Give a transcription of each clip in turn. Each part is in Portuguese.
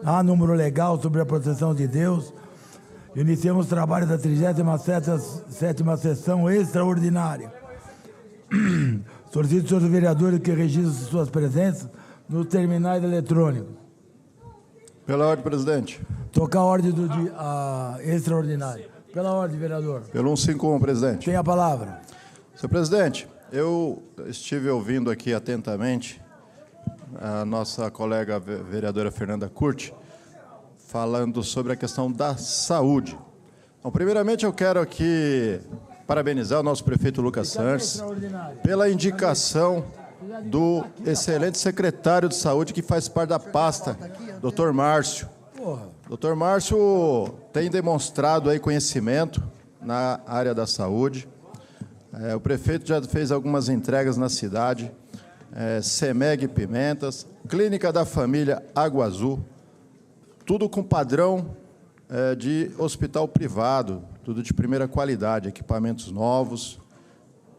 Há número legal sobre a proteção de Deus. Iniciamos o trabalho da 37ª sessão extraordinária. Solicito aos senhores vereadores que registrem suas presenças nos terminais eletrônicos. Pela ordem, presidente. Tocar a ordem do extraordinário. Pela ordem, vereador. Pelo 151, presidente. Tem a palavra. Senhor presidente, eu estive ouvindo aqui atentamente a nossa colega vereadora Fernanda Curti falando sobre a questão da saúde. Bom, primeiramente, eu quero aqui parabenizar o nosso prefeito Lucas Santos pela indicação do excelente secretário de saúde que faz parte da pasta, Dr. Márcio. Dr. Márcio tem demonstrado aí conhecimento na área da saúde. O prefeito já fez algumas entregas na cidade, CEMEG Pimentas, Clínica da Família Água Azul, tudo com padrão de hospital privado, tudo de primeira qualidade, equipamentos novos.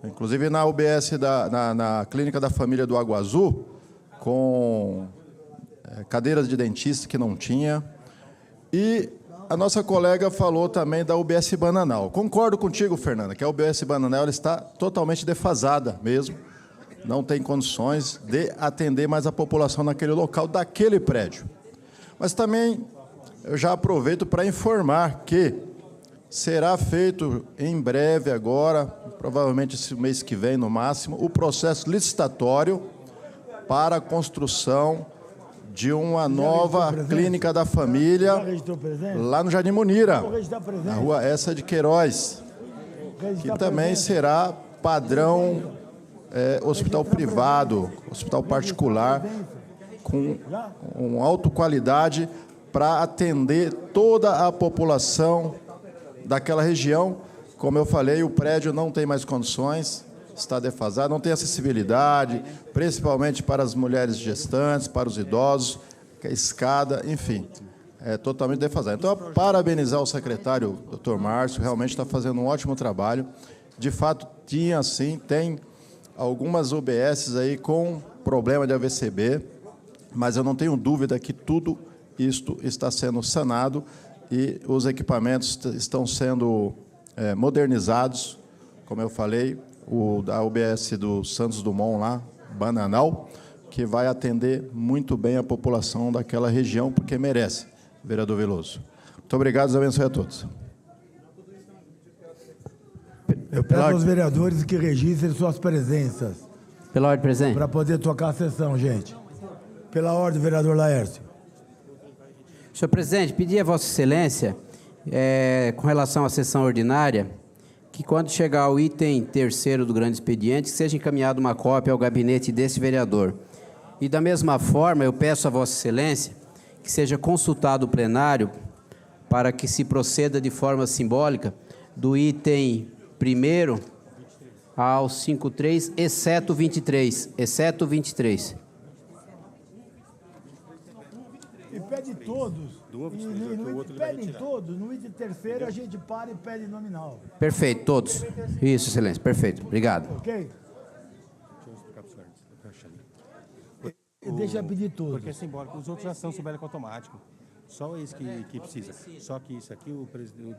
Inclusive na UBS, na Clínica da Família do Água Azul, com cadeiras de dentista que não tinha. E a nossa colega falou também da UBS Bananal. Concordo contigo, Fernanda, que a UBS Bananal ela está totalmente defasada mesmo. Não tem condições de atender mais a população naquele local, daquele prédio. Mas também eu já aproveito para informar que será feito em breve agora, provavelmente esse mês que vem no máximo, o processo licitatório para a construção de uma nova clínica da família lá no Jardim Munira, na rua Essa de Queiroz, que também será padrão hospital privado, hospital particular, com uma alta qualidade para atender toda a população daquela região. Como eu falei, o prédio não tem mais condições, está defasado, não tem acessibilidade, principalmente para as mulheres gestantes, para os idosos, que a escada, enfim, é totalmente defasado. Então, parabenizar o secretário, Dr. Márcio, realmente está fazendo um ótimo trabalho. De fato, tinha, sim, tem algumas UBSs aí com problema de AVCB, mas eu não tenho dúvida que tudo isto está sendo sanado e os equipamentos estão sendo modernizados, como eu falei, o da UBS do Santos Dumont lá, Bananal, que vai atender muito bem a população daquela região, porque merece, vereador Veloso. Muito obrigado, Deus abençoe a todos. Eu peço aos vereadores que registrem suas presenças. Pela ordem, presidente. Para poder tocar a sessão, gente. Pela ordem, vereador Laércio. Senhor presidente, pedi a Vossa Excelência, com relação à sessão ordinária, que quando chegar ao item 3º do grande expediente, seja encaminhada uma cópia ao gabinete desse vereador. E da mesma forma, eu peço a Vossa Excelência que seja consultado o plenário para que se proceda de forma simbólica do item 1º ao 53, exceto 23, exceto 23. E pede todos. Pedem todos. No item 3º a gente para e pede nominal. Perfeito, todos. Isso, Excelência, perfeito. Obrigado. Ok? Deixa eu pedir tudo. Porque é simbólico. Os outros já são sob automático. Só esse que precisa. Só que isso aqui o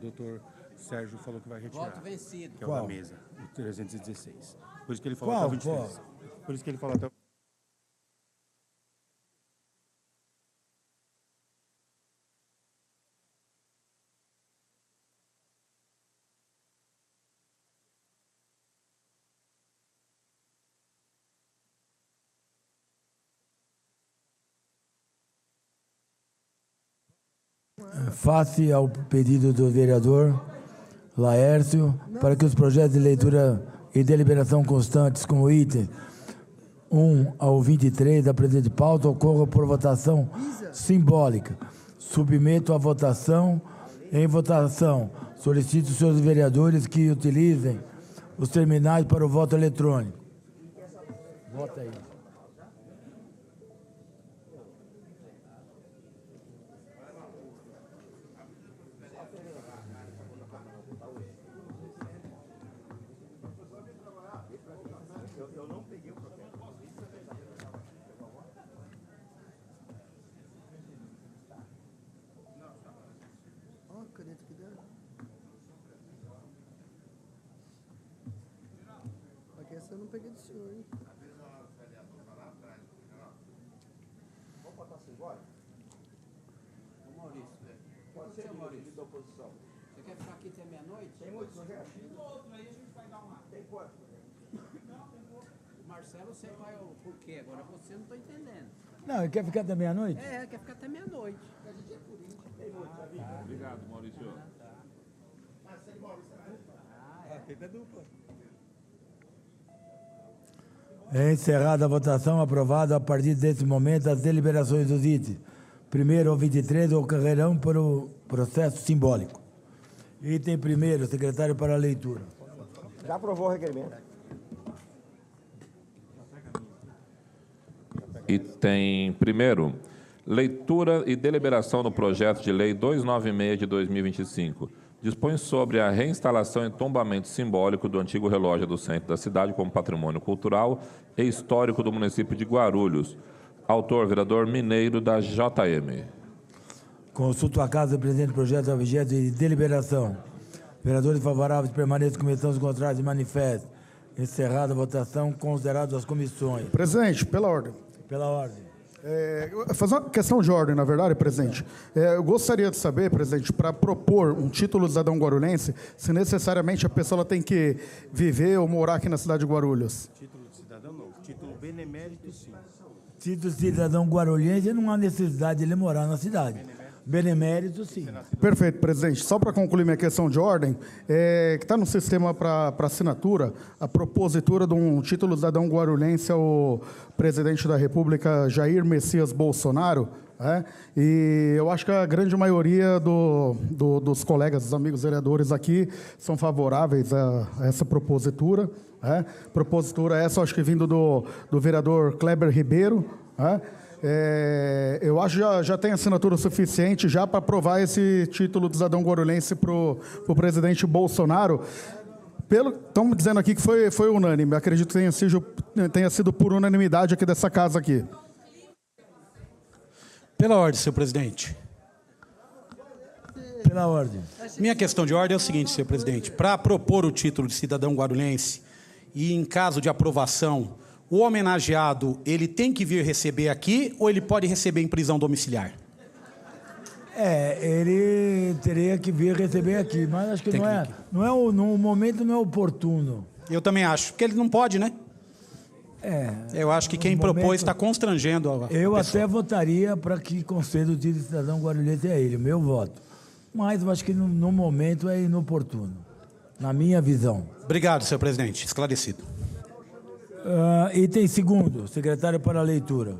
doutor Sérgio falou que vai retirar. Voto vencido. Que é o da mesa, o 316. Por isso que ele falou Qual? até o 23. Por isso que ele falou até o... Face ao pedido do vereador Laércio, para que os projetos de leitura e deliberação constantes, como item 1 ao 23 da presente pauta, ocorram por votação simbólica. Submeto à votação. Em votação, solicito os senhores vereadores que utilizem os terminais para o voto eletrônico. Vota aí. não peguei do senhor, hein? Vamos botar simbólico? Maurício, pode ser, Maurício, da oposição. Você quer ficar aqui até meia-noite? Tem muito projeto? No outro, aí a gente vai dar uma... Tem quanto? Não, tem pouco. O Marcelo, você vai o porquê? Agora você não está entendendo. Não, ele quer ficar até meia-noite? É, quer ficar até meia-noite. Obrigado, Maurício. Pepe é dupla. É encerrada a votação, aprovado a partir desse momento as deliberações dos itens. Primeiro ao 23 ocorrerão por o processo simbólico. Item primeiro, secretário para a leitura. Já aprovou o requerimento. Item primeiro, leitura e deliberação do projeto de lei 296 de 2025. Dispõe sobre a reinstalação e tombamento simbólico do antigo relógio do centro da cidade como patrimônio cultural e histórico do município de Guarulhos. Autor, vereador Mineiro, da JM. Consulto a casa do presidente do projeto objeto de deliberação. Vereadores favoráveis permaneçam com menção contrários e manifestos. Encerrada a votação, consideradas as comissões. Presidente, pela ordem. Pela ordem. Fazer uma questão de ordem, na verdade, presidente. Eu gostaria de saber, presidente, para propor um título de cidadão guarulhense, se necessariamente a pessoa tem que viver ou morar aqui na cidade de Guarulhos. Título de cidadão não. Título benemérito, sim. Título de cidadão guarulhense, não há necessidade de ele morar na cidade. Benemérito, sim. Perfeito, presidente. Só para concluir minha questão de ordem, que está no sistema para assinatura, a propositura de um título de cidadão guarulhense ao presidente da República, Jair Messias Bolsonaro, e eu acho que a grande maioria dos colegas, dos amigos vereadores aqui, são favoráveis a essa propositura. Propositura essa, acho que vindo do vereador Kleber Ribeiro. Eu acho que já tem assinatura suficiente já para aprovar esse título de cidadão guarulhense para o presidente Bolsonaro. Estão me dizendo aqui que foi unânime. Acredito que tenha sido por unanimidade aqui dessa casa aqui. Pela ordem, senhor presidente. Pela ordem. Minha questão de ordem é o seguinte, senhor presidente. Para propor o título de cidadão guarulhense e, em caso de aprovação, o homenageado, ele tem que vir receber aqui ou ele pode receber em prisão domiciliar? Ele teria que vir receber aqui, mas acho que no momento não é oportuno. Eu também acho, porque ele não pode, né? Eu acho que quem propôs está constrangendo a Eu pessoa. até votaria para que conceda o título de cidadão guarulhense a ele, o meu voto. Mas eu acho que no momento é inoportuno, na minha visão. Obrigado, senhor presidente. Esclarecido. Item segundo, secretário para a leitura.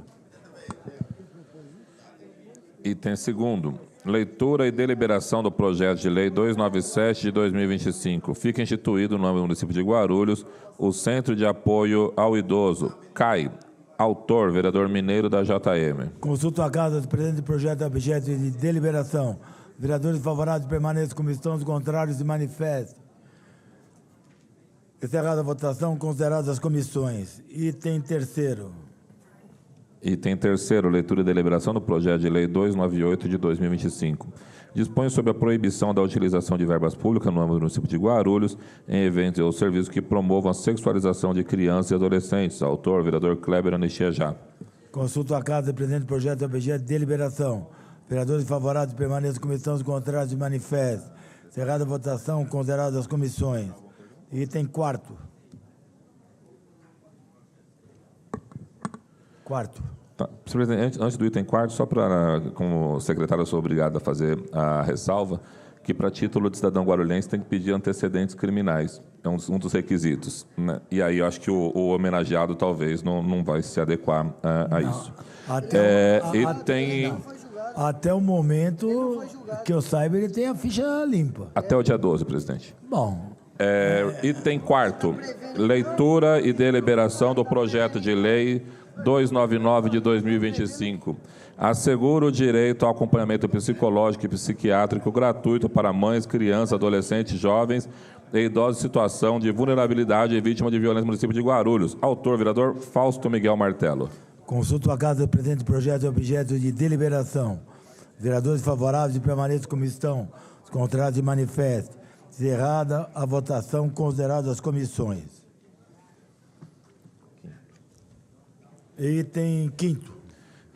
Item segundo, leitura e deliberação do projeto de lei 297 de 2025. Fica instituído no município de Guarulhos o Centro de Apoio ao Idoso, CAI. Autor, vereador Mineiro, da JM. Consulto a casa do presidente do projeto objeto de deliberação. Vereadores favoráveis permaneçam como estão, os contrários se manifestem. Encerrada a votação, consideradas as comissões. Item terceiro. Item terceiro, leitura e deliberação do projeto de lei 298 de 2025. Dispõe sobre a proibição da utilização de verbas públicas no âmbito do município de Guarulhos em eventos ou serviços que promovam a sexualização de crianças e adolescentes. Autor, vereador Kleber Anistia Já. Consulto a casa do presidente do projeto objeto de deliberação. Vereadores favoráveis permaneçam como estão, os contrários se manifestem. Encerrada a votação, consideradas as comissões. Item quarto. Quarto. Tá. Senhor presidente, antes do item quarto, só para, como secretário, eu sou obrigado a fazer a ressalva, que para título de cidadão guarulhense tem que pedir antecedentes criminais. É um dos requisitos. Né? E aí eu acho que o homenageado talvez não vai se adequar a isso. Até o momento que eu saiba, ele tem a ficha limpa. Até o dia 12, presidente. Bom. Item quarto, leitura e deliberação do projeto de lei 299 de 2025. Assegura o direito ao acompanhamento psicológico e psiquiátrico gratuito para mães, crianças, adolescentes, jovens e idosos em situação de vulnerabilidade e vítima de violência no município de Guarulhos. Autor, vereador Fausto Miguel Martelo. Consulto a casa do presidente do projeto objeto de deliberação. Vereadores favoráveis permaneçam como estão. Os contrários se manifestem. Encerrada a votação, consideradas as comissões. Item 5º.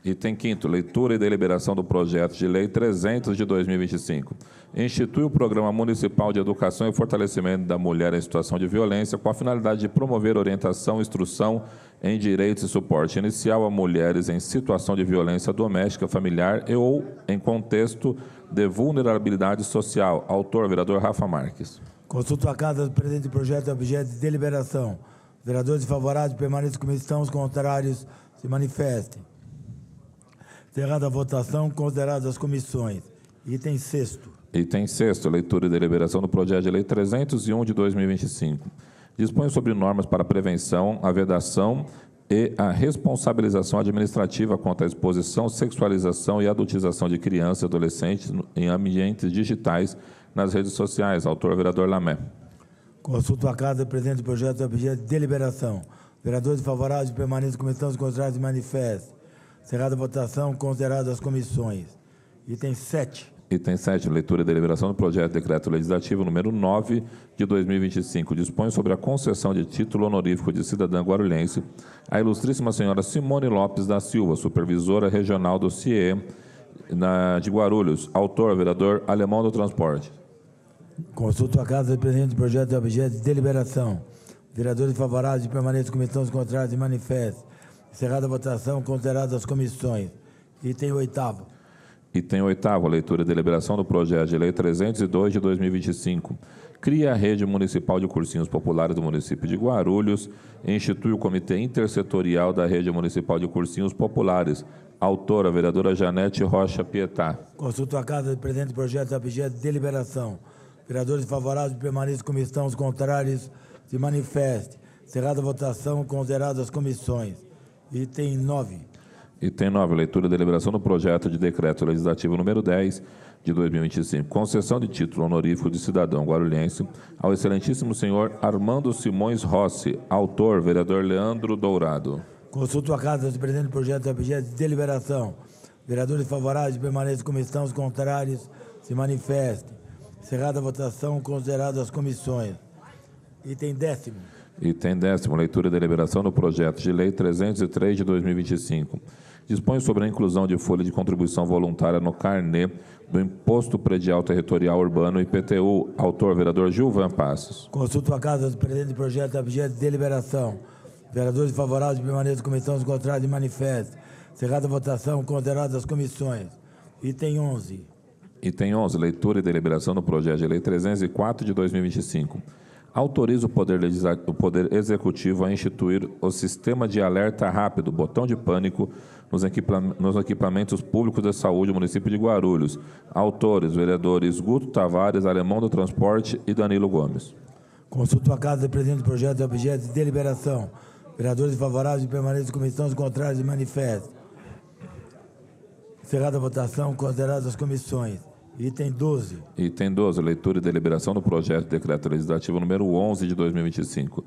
Item 5º, leitura e deliberação do projeto de lei 300 de 2025. Institui o Programa Municipal de Educação e Fortalecimento da Mulher em Situação de Violência com a finalidade de promover orientação e instrução em direitos e suporte inicial a mulheres em situação de violência doméstica, familiar e ou em contexto de vulnerabilidade social. Autor, vereador Rafa Marques. Consulto a casa do presente projeto é objeto de deliberação. Vereadores favoráveis permaneçam como estão, os contrários se manifestem. Encerrada a votação, consideradas as comissões. Item 6º. Item 6º, leitura e deliberação do projeto de lei 301 de 2025. Dispõe sobre normas para a prevenção, a vedação e a responsabilização administrativa contra a exposição, sexualização e adultização de crianças e adolescentes em ambientes digitais nas redes sociais. Autor, vereador Lamé. Consulto a casa do presente projeto é objeto de deliberação. Vereadores favoráveis permaneçam como estão, os contrários se manifestem. Encerrada a votação, consideradas as comissões. Item 7. Item 7, leitura e deliberação do projeto de decreto legislativo número 9 de 2025. Dispõe sobre a concessão de título honorífico de cidadã guarulhense à ilustríssima senhora Simone Lopes da Silva, supervisora regional do CIE de Guarulhos. Autor, vereador Alemão do Transporte. Consulto a casa do presente projeto é objeto de deliberação. Vereadores favoráveis permaneçam como estão, os contrários se manifestem. Encerrada a votação, consideradas as comissões. Item 8º. Item 8º, leitura e deliberação do projeto de lei 302 de 2025. Cria a rede municipal de cursinhos populares do município de Guarulhos e institui o Comitê Intersetorial da Rede Municipal de Cursinhos Populares. Autora, vereadora Janete Rocha Pietá. Consulto a casa do presente projeto é objeto de deliberação. Vereadores favoráveis permaneçam como estão, os contrários se manifestem. Encerrada a votação, consideradas as comissões. Item 9. Item 9, leitura e deliberação do projeto de decreto legislativo número 10 de 2025. Concessão de título honorífico de cidadão guarulhense ao excelentíssimo senhor Armando Simões Rossi. Autor, vereador Leandro Dourado. Consulto a casa do presente projeto é objeto de deliberação. Vereadores favoráveis permaneçam como estão, os contrários se manifestem. Encerrada a votação, consideradas as comissões. Item 10º. Item 10º, leitura e deliberação do projeto de lei 303 de 2025. Dispõe sobre a inclusão de folha de contribuição voluntária no carnê do Imposto Predial Territorial Urbano, IPTU. Autor, vereador Gilvan Passos. Consulto a casa do presente projeto é objeto de deliberação. Vereadores favoráveis permaneçam como estão, os contrários se manifestem. Encerrada a votação, consideradas as comissões. Item 11. Item 11, leitura e deliberação do projeto de lei 304 de 2025. Autoriza o Poder Executivo a instituir o Sistema de Alerta Rápido, botão de pânico, nos equipamentos públicos de saúde do município de Guarulhos. Autores, vereadores Guto Tavares, Alemão do Transporte e Danilo Gomes. Consulto a casa do presente projeto é objeto de deliberação. Vereadores favoráveis permaneçam como estão, os contrários se manifestem. Encerrada a votação, consideradas as comissões. Item 12. Item 12, leitura e deliberação do projeto de decreto legislativo número 11 de 2025.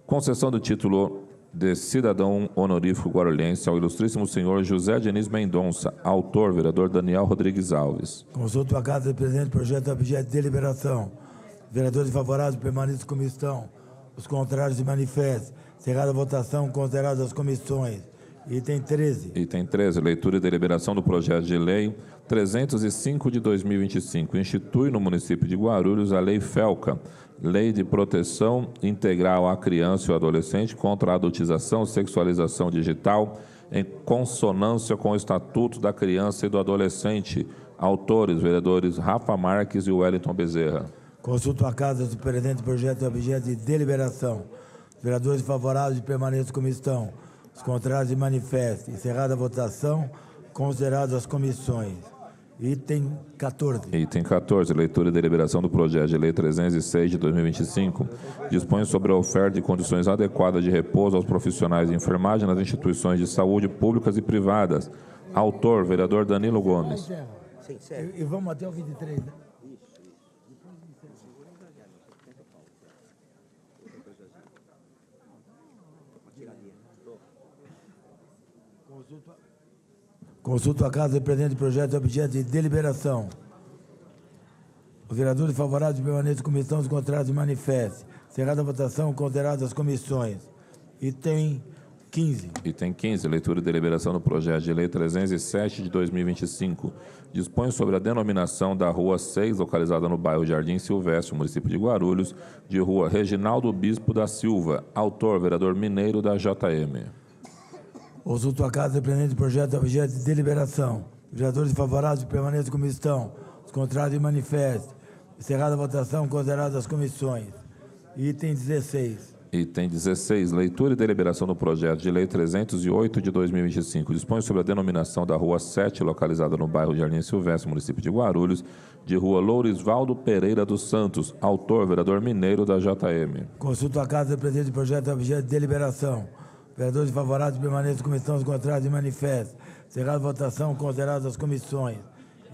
Concessão do título de cidadão honorífico guarulhense ao ilustríssimo senhor José Diniz Mendonça. Autor, vereador Daniel Rodrigues Alves. Consulto a casa do presente projeto é objeto de deliberação. Vereadores favoráveis permaneçam como estão. Os contrários se manifestem. Encerrada a votação, consideradas as comissões. Item 13. Item 13, leitura e deliberação do projeto de lei 305 de 2025. Institui no município de Guarulhos a Lei FELCA, Lei de Proteção Integral à Criança e ao Adolescente contra a Adultização e Sexualização Digital, em consonância com o Estatuto da Criança e do Adolescente. Autores, vereadores Rafa Marques e Wellington Bezerra. Consulto a casa do presente projeto é objeto de deliberação. Vereadores favoráveis permaneçam como estão. Os contrários se manifestem. Encerrada a votação, consideradas as comissões. Item 14. Item 14, leitura e deliberação do projeto de lei 306 de 2025. Dispõe sobre a oferta de condições adequadas de repouso aos profissionais de enfermagem nas instituições de saúde públicas e privadas. Autor, vereador Danilo Gomes. E vamos até o 23, né? Consulto a casa do presente projeto é objeto de deliberação. Os vereadores favoráveis permaneçam como estão, os contrários se manifestem. Encerrada a votação, consideradas as comissões. Item 15. Item 15, leitura e deliberação do projeto de lei 307 de 2025. Dispõe sobre a denominação da Rua 6, localizada no bairro Jardim Silvestre, município de Guarulhos, de Rua Reginaldo Bispo da Silva. Autor, vereador Mineiro da JM. Consulto a casa representante do projeto objeto de deliberação. Os vereadores favoráveis permaneçam como estão. Os contrários manifestem. Encerrada a votação, consideradas as comissões. Item 16. Item 16, leitura e deliberação do projeto de lei 308 de 2025. Dispõe sobre a denominação da Rua 7, localizada no bairro Jardim Silvestre, município de Guarulhos, de Rua Lourisvaldo Pereira dos Santos. Autor, vereador Mineiro da JM. Consulto a casa representante do projeto objeto de deliberação. Vereadores favoráveis permaneçam como estão. Os contrários manifestem. Encerrada a votação, consideradas as comissões.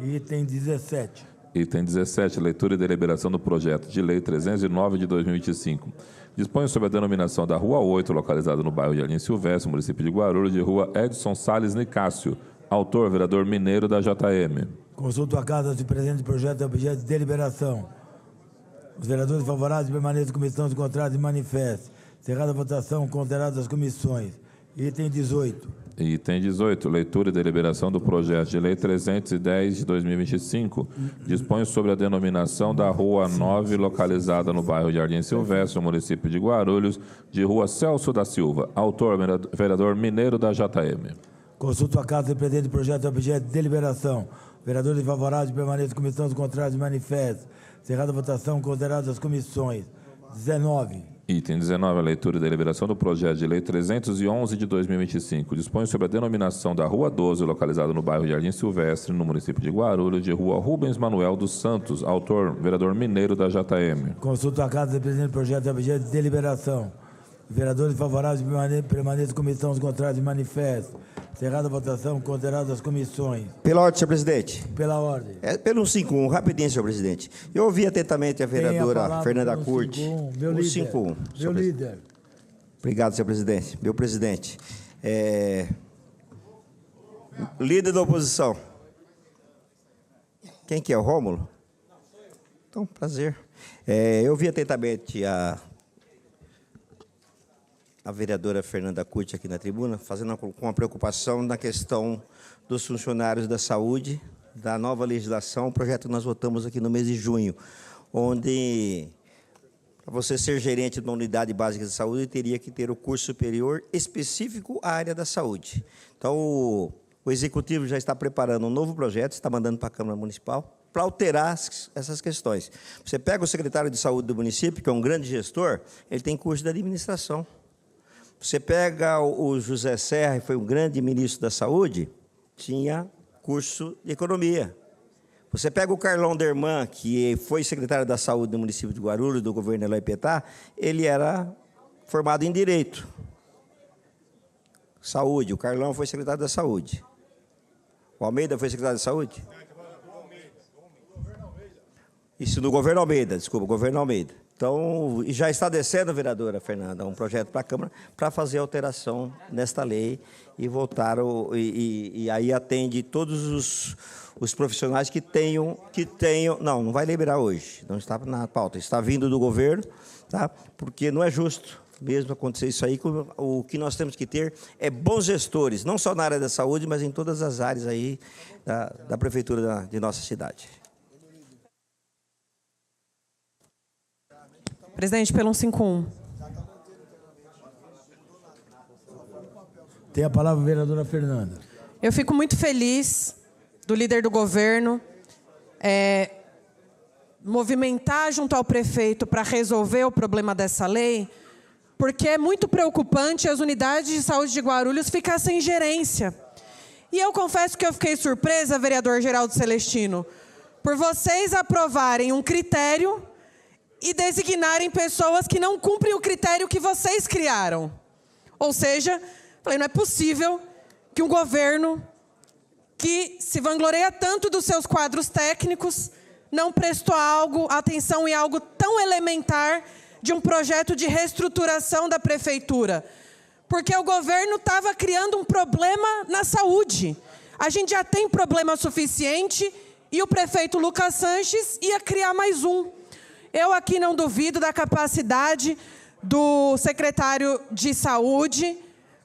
Item 17. Item 17, leitura e deliberação do projeto de lei 309 de 2025. Dispõe sobre a denominação da Rua 8, localizada no bairro Jardim Silvestre, município de Guarulhos, de Rua Edson Salles Nicásio. Autor, vereador Mineiro da JM. Consulto a casa se presente projeto objeto de deliberação. Os vereadores favoráveis permaneçam como estão. Os contrários manifestem. Encerrada a votação, consideradas as comissões. Item 18. Item 18, leitura e deliberação do projeto de lei 310 de 2025. Dispõe sobre a denominação da Rua 9, localizada no bairro Jardim Silvestre, no município de Guarulhos, de Rua Celso da Silva. Autor, vereador Mineiro da JM. Consulto a casa representante do projeto objeto de deliberação. Vereadores favoráveis permaneçam como estão. Os contrários manifestem. Encerrada a votação, consideradas as comissões. 19. Item 19, a leitura e deliberação do projeto de lei 311 de 2025. Dispõe sobre a denominação da Rua 12, localizada no bairro Jardim Silvestre, no município de Guarulhos, de Rua Rubens Manuel dos Santos. Autor, vereador Mineiro da JM. Consulto a casa representante do projeto objeto de deliberação. Vereadores favoráveis permaneçam como estão. Os contrários manifestem. Encerrada a votação, consideradas as comissões. Pela ordem, senhor presidente. Pela ordem. Pelo 151, rapidinho, senhor presidente. Eu ouvi atentamente a vereadora Fernanda Curti. Meu líder. 151. Meu líder. Obrigado, senhor presidente. Meu presidente. Líder da oposição. Quem que é? O Rômulo? Então, prazer. Eu ouvi atentamente a vereadora Fernanda Curti aqui na tribuna, fazendo com uma preocupação na questão dos funcionários da saúde, da nova legislação, o projeto que nós votamos aqui no mês de junho, onde, para você ser gerente de uma unidade básica de saúde, teria que ter o curso superior específico à área da saúde. Então, o Executivo já está preparando um novo projeto, está mandando para a Câmara Municipal, para alterar essas questões. Você pega o secretário de saúde do município, que é um grande gestor, ele tem curso de administração. Você pega o José Serra, que foi um grande ministro da Saúde, tinha curso de economia. Você pega o Carlão Derman, que foi secretário da Saúde do município de Guarulhos, do governo Eloy Petá, ele era formado em Direito. Saúde, o Carlão foi secretário da Saúde. O Almeida foi secretário da Saúde? Isso do governo Almeida, desculpa, governo Almeida. Então, já está descendo, vereadora Fernanda, um projeto para a Câmara para fazer alteração nesta lei e voltar, e aí atende todos os profissionais que tenham... Não vai liberar hoje, não está na pauta, está vindo do governo, tá? Porque não é justo mesmo acontecer isso aí. O que nós temos que ter é bons gestores, não só na área da saúde, mas em todas as áreas aí da prefeitura de nossa cidade. Presidente, pelo 151. Tem a palavra a vereadora Fernanda. Eu fico muito feliz do líder do governo movimentar junto ao prefeito para resolver o problema dessa lei, porque é muito preocupante as unidades de saúde de Guarulhos ficar sem gerência. E eu confesso que eu fiquei surpresa, vereador Geraldo Celestino, por vocês aprovarem um critério e designarem pessoas que não cumprem o critério que vocês criaram. Ou seja, falei, não é possível que um governo que se vangloria tanto dos seus quadros técnicos não prestou atenção em algo tão elementar de um projeto de reestruturação da prefeitura. Porque o governo estava criando um problema na saúde. A gente já tem problema suficiente e o prefeito Lucas Sanches ia criar mais um. Eu aqui não duvido da capacidade do secretário de Saúde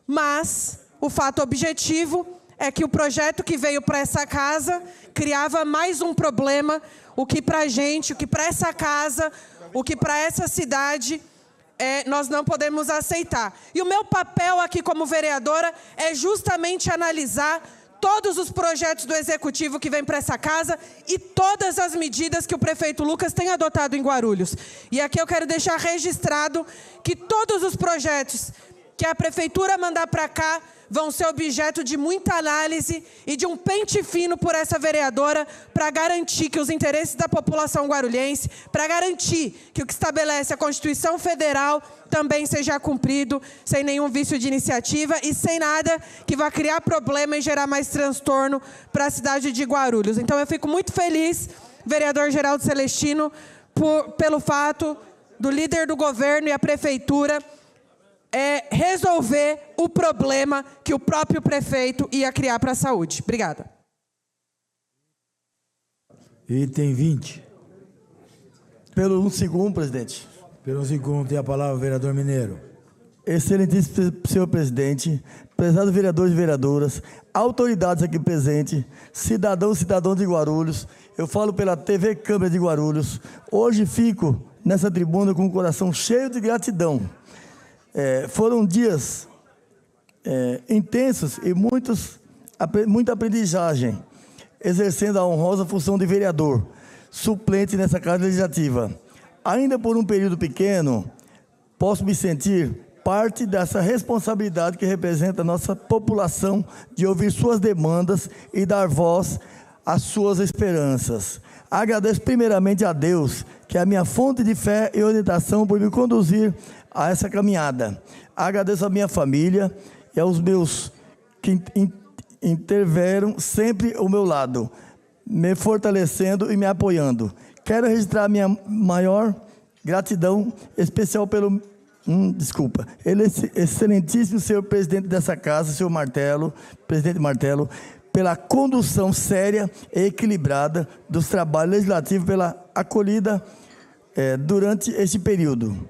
Mas o fato objetivo é que o projeto que veio para essa casa criava mais um problema, o que para a gente, o que para essa casa, o que para essa cidade, nós não podemos aceitar. E o meu papel aqui como vereadora é justamente analisar todos os projetos do Executivo que vêm para essa casa e todas as medidas que o prefeito Lucas tem adotado em Guarulhos. E aqui eu quero deixar registrado que todos os projetos que a Prefeitura mandar para cá vão ser objeto de muita análise e de um pente fino por essa vereadora para garantir que os interesses da população guarulhense, para garantir que o que estabelece a Constituição Federal também seja cumprido, sem nenhum vício de iniciativa e sem nada que vá criar problema e gerar mais transtorno para a cidade de Guarulhos. Então eu fico muito feliz, vereador Geraldo Celestino, pelo fato do líder do governo e a Prefeitura resolver o problema que o próprio prefeito ia criar para a saúde. Obrigada. Item 20. Pelo 1 presidente. Pelo 1 tem a palavra o vereador Mineiro. Excelentíssimo senhor presidente, prezados vereadores e vereadoras, autoridades aqui presentes, cidadão de Guarulhos, eu falo pela TV Câmara de Guarulhos, hoje fico nessa tribuna com o coração cheio de gratidão. Foram dias intensos e muita aprendizagem, exercendo a honrosa função de vereador, suplente nessa Casa Legislativa. Ainda por um período pequeno, posso me sentir parte dessa responsabilidade que representa a nossa população de ouvir suas demandas e dar voz às suas esperanças. Agradeço primeiramente a Deus, que é a minha fonte de fé e orientação, por me conduzir a essa caminhada. Agradeço a minha família e aos meus que intervieram sempre ao meu lado, me fortalecendo e me apoiando. Quero registrar minha maior gratidão, especial pelo excelentíssimo senhor presidente dessa casa, senhor Martelo, presidente Martelo, pela condução séria e equilibrada dos trabalhos legislativos, pela acolhida durante este período.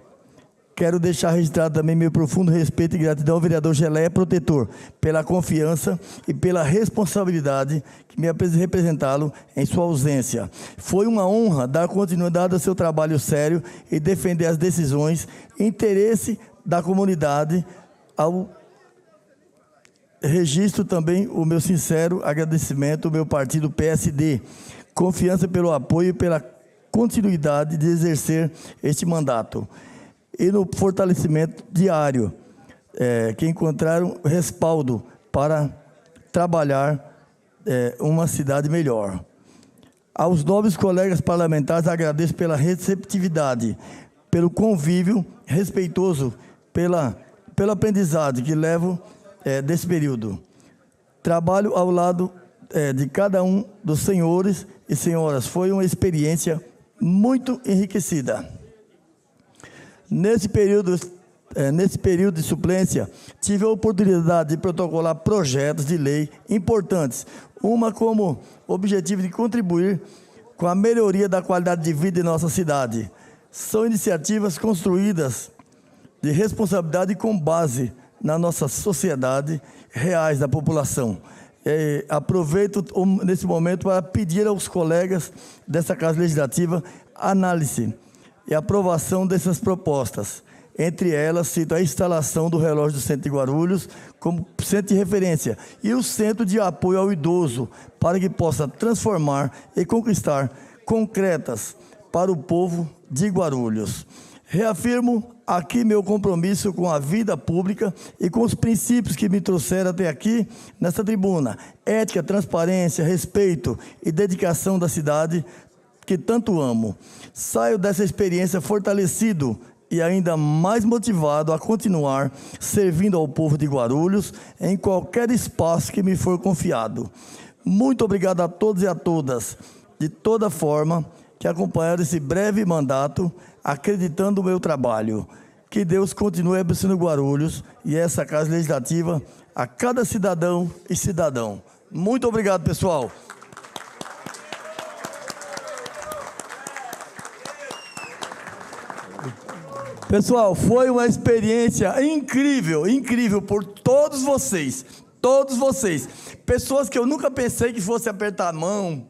Quero deixar registrado também meu profundo respeito e gratidão ao vereador Geleia Protetor, pela confiança e pela responsabilidade que me representá-lo em sua ausência. Foi uma honra dar continuidade ao seu trabalho sério e defender as decisões e interesse da comunidade. Ao registro também o meu sincero agradecimento ao meu partido PSD, confiança pelo apoio e pela continuidade de exercer este mandato. E no fortalecimento diário, que encontraram respaldo para trabalhar uma cidade melhor. Aos nobres colegas parlamentares, agradeço pela receptividade, pelo convívio respeitoso, pelo aprendizado que levo desse período. Trabalho ao lado de cada um dos senhores e senhoras. Foi uma experiência muito enriquecida. Nesse período de suplência, tive a oportunidade de protocolar projetos de lei importantes, uma como objetivo de contribuir com a melhoria da qualidade de vida em nossa cidade. São iniciativas construídas de responsabilidade e com base na nossa sociedade, reais da população. Aproveito nesse momento para pedir aos colegas dessa Casa Legislativa análise e aprovação dessas propostas. Entre elas, cito a instalação do relógio do Centro de Guarulhos como centro de referência e o Centro de Apoio ao Idoso, para que possa transformar e conquistar concretas para o povo de Guarulhos. Reafirmo aqui meu compromisso com a vida pública e com os princípios que me trouxeram até aqui, nessa tribuna. Ética, transparência, respeito e dedicação da cidade que tanto amo. Saio dessa experiência fortalecido e ainda mais motivado a continuar servindo ao povo de Guarulhos em qualquer espaço que me for confiado. Muito obrigado a todos e a todas, de toda forma, que acompanharam esse breve mandato, acreditando no meu trabalho. Que Deus continue abençoando Guarulhos e essa Casa Legislativa a cada cidadão e cidadão. Muito obrigado, pessoal. Pessoal, foi uma experiência incrível, incrível por todos vocês. Todos vocês. Pessoas que eu nunca pensei que fosse apertar a mão,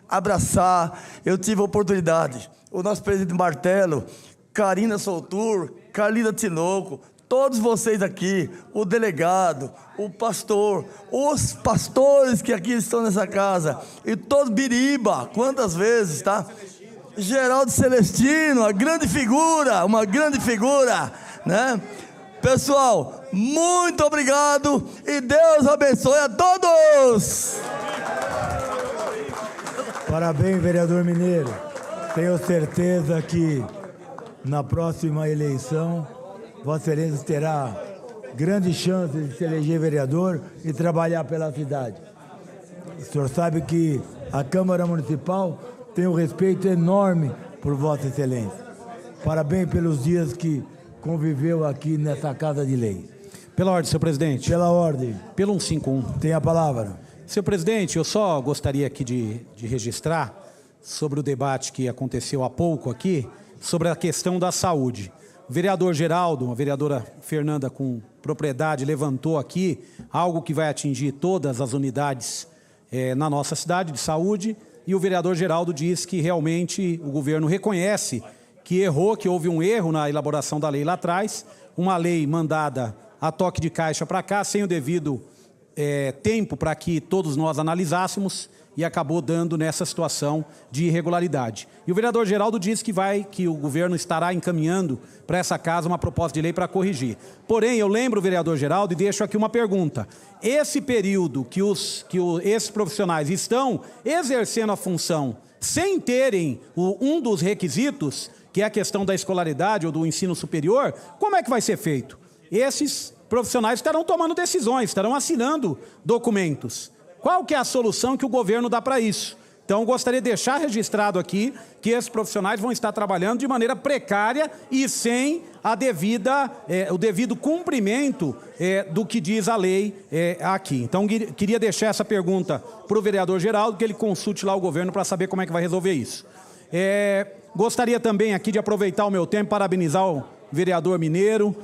abraçar. Eu tive a oportunidade. O nosso presidente Martelo, Karina Soutur, Carlina Tinoco, todos vocês aqui, o delegado, o pastor, os pastores que aqui estão nessa casa, e todos Biriba, quantas vezes, tá? Geraldo Celestino, uma grande figura, né? Pessoal, muito obrigado e Deus abençoe a todos! Parabéns, vereador Mineiro. Tenho certeza que na próxima eleição, Vossa Excelência terá grandes chances de se eleger vereador e trabalhar pela cidade. O senhor sabe que a Câmara Municipal tem um respeito enorme por Vossa Excelência. Parabéns pelos dias que conviveu aqui nessa Casa de Lei. Pela ordem, senhor presidente. Pela ordem. Pelo 151. Tem a palavra. Senhor presidente, eu só gostaria aqui de registrar sobre o debate que aconteceu há pouco aqui, sobre a questão da saúde. O vereador Geraldo, a vereadora Fernanda, com propriedade, levantou aqui algo que vai atingir todas as unidades na nossa cidade de saúde, e o vereador Geraldo diz que realmente o governo reconhece que errou, que houve um erro na elaboração da lei lá atrás, uma lei mandada a toque de caixa para cá, sem o devido tempo para que todos nós analisássemos, e acabou dando nessa situação de irregularidade. E o vereador Geraldo disse que o governo estará encaminhando para essa casa uma proposta de lei para corrigir. Porém, eu lembro o vereador Geraldo e deixo aqui uma pergunta. Esse período que esses profissionais estão exercendo a função sem terem um dos requisitos, que é a questão da escolaridade ou do ensino superior, como é que vai ser feito? Esses profissionais estarão tomando decisões, estarão assinando documentos. Qual que é a solução que o governo dá para isso? Então, gostaria de deixar registrado aqui que esses profissionais vão estar trabalhando de maneira precária e sem o devido cumprimento do que diz a lei aqui. Então, queria deixar essa pergunta para o vereador Geraldo, que ele consulte lá o governo para saber como é que vai resolver isso. Gostaria também aqui de aproveitar o meu tempo, parabenizar o vereador Mineiro,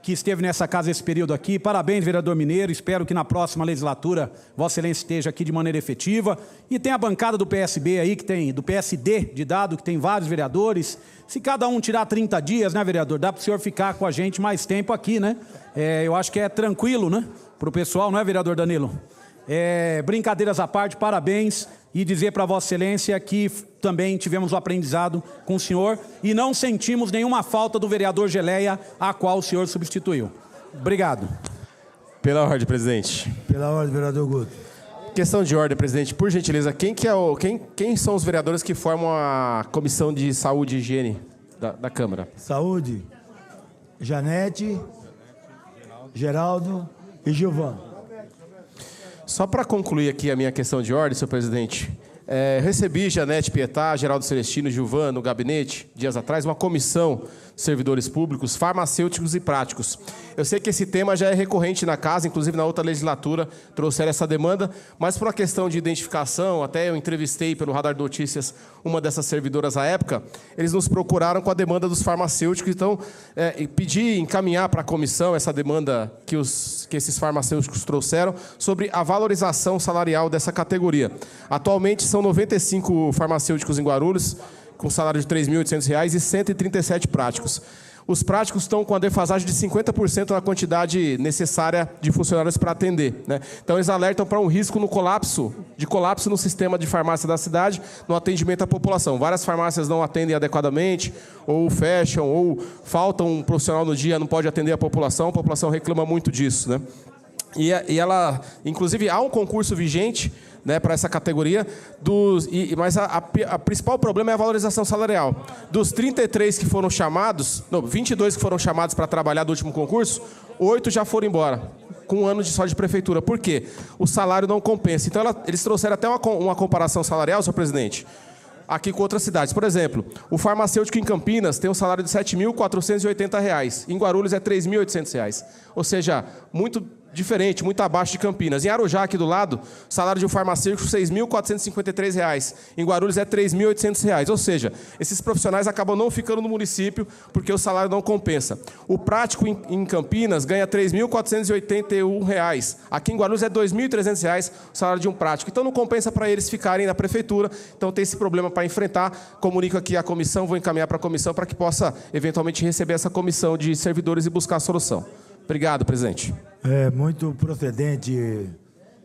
que esteve nessa casa esse período aqui. Parabéns, vereador Mineiro. Espero que na próxima legislatura Vossa Excelência esteja aqui de maneira efetiva. E tem a bancada do PSB aí, do PSD de dado, que tem vários vereadores. Se cada um tirar 30 dias, né, vereador? Dá para o senhor ficar com a gente mais tempo aqui, né? Eu acho que é tranquilo, né? Para o pessoal, não é, vereador Danilo? Brincadeiras à parte, parabéns. E dizer para Vossa Excelência que também tivemos o aprendizado com o senhor e não sentimos nenhuma falta do vereador Geleia, a qual o senhor substituiu. Obrigado. Pela ordem, presidente. Pela ordem, vereador Guto. Questão de ordem, presidente. Por gentileza, quem são os vereadores que formam a Comissão de Saúde e Higiene da Câmara? Saúde, Janete, Geraldo e Gilvan. Só para concluir aqui a minha questão de ordem, senhor presidente, recebi Janete Pietá, Geraldo Celestino e Gilvan no gabinete, dias atrás, uma comissão de servidores públicos, farmacêuticos e práticos. Eu sei que esse tema já é recorrente na casa, inclusive na outra legislatura trouxeram essa demanda, mas por uma questão de identificação, até eu entrevistei pelo Radar Notícias uma dessas servidoras à época, eles nos procuraram com a demanda dos farmacêuticos, então pedi encaminhar para a comissão essa demanda que esses farmacêuticos trouxeram sobre a valorização salarial dessa categoria. Atualmente são 95 farmacêuticos em Guarulhos, com salário de R$ 3.800 e 137 práticos. Os práticos estão com a defasagem de 50% na quantidade necessária de funcionários para atender, né? Então, eles alertam para um risco de colapso no sistema de farmácia da cidade, no atendimento à população. Várias farmácias não atendem adequadamente, ou fecham, ou falta um profissional no dia, não pode atender a população reclama muito disso, né? E ela, inclusive, há um concurso vigente, né, para essa categoria, mas a principal problema é a valorização salarial. Dos 33 que foram chamados, 22 que foram chamados para trabalhar do último concurso, 8 já foram embora, com um ano só de prefeitura. Por quê? O salário não compensa. Então, eles trouxeram até uma comparação salarial, senhor presidente, aqui com outras cidades. Por exemplo, o farmacêutico em Campinas tem um salário de R$ 7.480, em Guarulhos é R$ 3.800. Ou seja, muito diferente, muito abaixo de Campinas. Em Arujá, aqui do lado, o salário de um farmacêutico é R$ 6.453. Em Guarulhos é R$ 3.800. Ou seja, esses profissionais acabam não ficando no município porque o salário não compensa. O prático em Campinas ganha R$ 3.481. Aqui em Guarulhos é R$ 2.300 o salário de um prático. Então não compensa para eles ficarem na prefeitura. Então tem esse problema para enfrentar. Comunico aqui à comissão, vou encaminhar para a comissão para que possa eventualmente receber essa comissão de servidores e buscar a solução. Obrigado, presidente. É muito procedente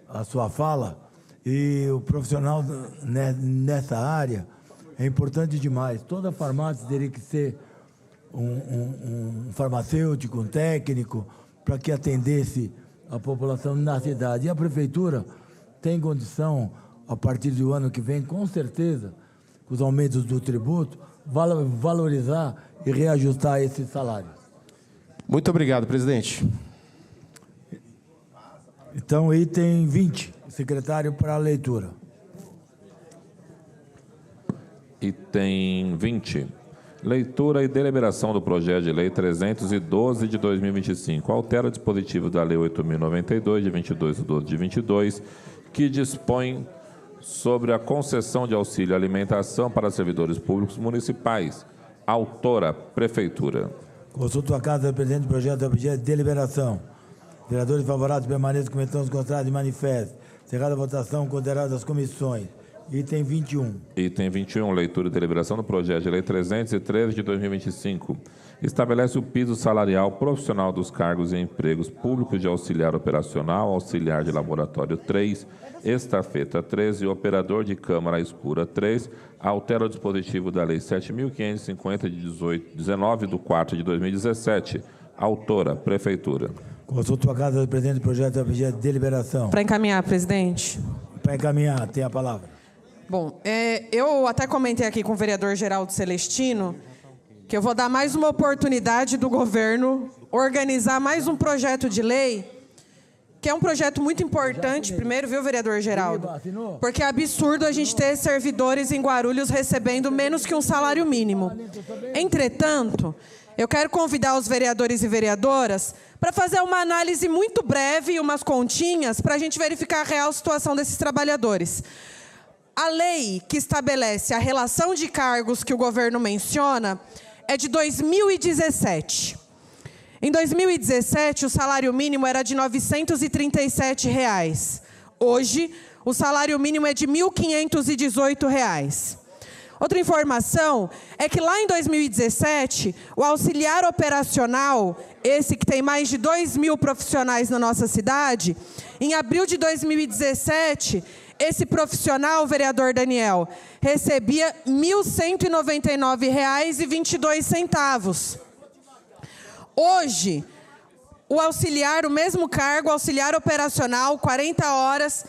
a sua fala, e o profissional nessa área é importante demais. Toda farmácia teria que ser um farmacêutico, um técnico, para que atendesse a população na cidade. E a prefeitura tem condição, a partir do ano que vem, com certeza, com os aumentos do tributo, valorizar e reajustar esse salário. Muito obrigado, presidente. Então, item 20, secretário, para a leitura. Item 20. Leitura e deliberação do projeto de lei 312 de 2025. Altera o dispositivo da lei 8.092, de 22/12 de 22, que dispõe sobre a concessão de auxílio alimentação para servidores públicos municipais. Autora, Prefeitura. Consulto a Casa do Presidente do projeto objeto de deliberação. Vereadores favoráveis permaneçam comentando os contratos de manifesto. Encerrada a votação, consideradas as comissões. Item 21. Item 21, leitura e deliberação do projeto de lei 313 de 2025. Estabelece o piso salarial profissional dos cargos e empregos públicos de auxiliar operacional, auxiliar de laboratório 3, estafeta 13 e operador de câmara escura 3. Altera o dispositivo da lei 7.550 de 19/4 de 2017. Autora, Prefeitura. Consulto a Casa do Presidente do projeto objeto de deliberação. Para encaminhar, presidente. Para encaminhar, tem a palavra. Bom, eu até comentei aqui com o vereador Geraldo Celestino que eu vou dar mais uma oportunidade do governo organizar mais um projeto de lei, que é um projeto muito importante, primeiro, viu, vereador Geraldo? Porque é absurdo a gente ter servidores em Guarulhos recebendo menos que um salário mínimo. Entretanto, eu quero convidar os vereadores e vereadoras para fazer uma análise muito breve e umas continhas para a gente verificar a real situação desses trabalhadores. A lei que estabelece a relação de cargos que o governo menciona é de 2017. Em 2017, o salário mínimo era de R$ 937. Hoje, o salário mínimo é de R$ 1.518. Outra informação é que lá em 2017, o auxiliar operacional, esse que tem mais de 2.000 profissionais na nossa cidade, em abril de 2017, esse profissional, vereador Daniel, recebia R$ 1.199,22. Hoje, o auxiliar, o mesmo cargo, auxiliar operacional, 40 horas,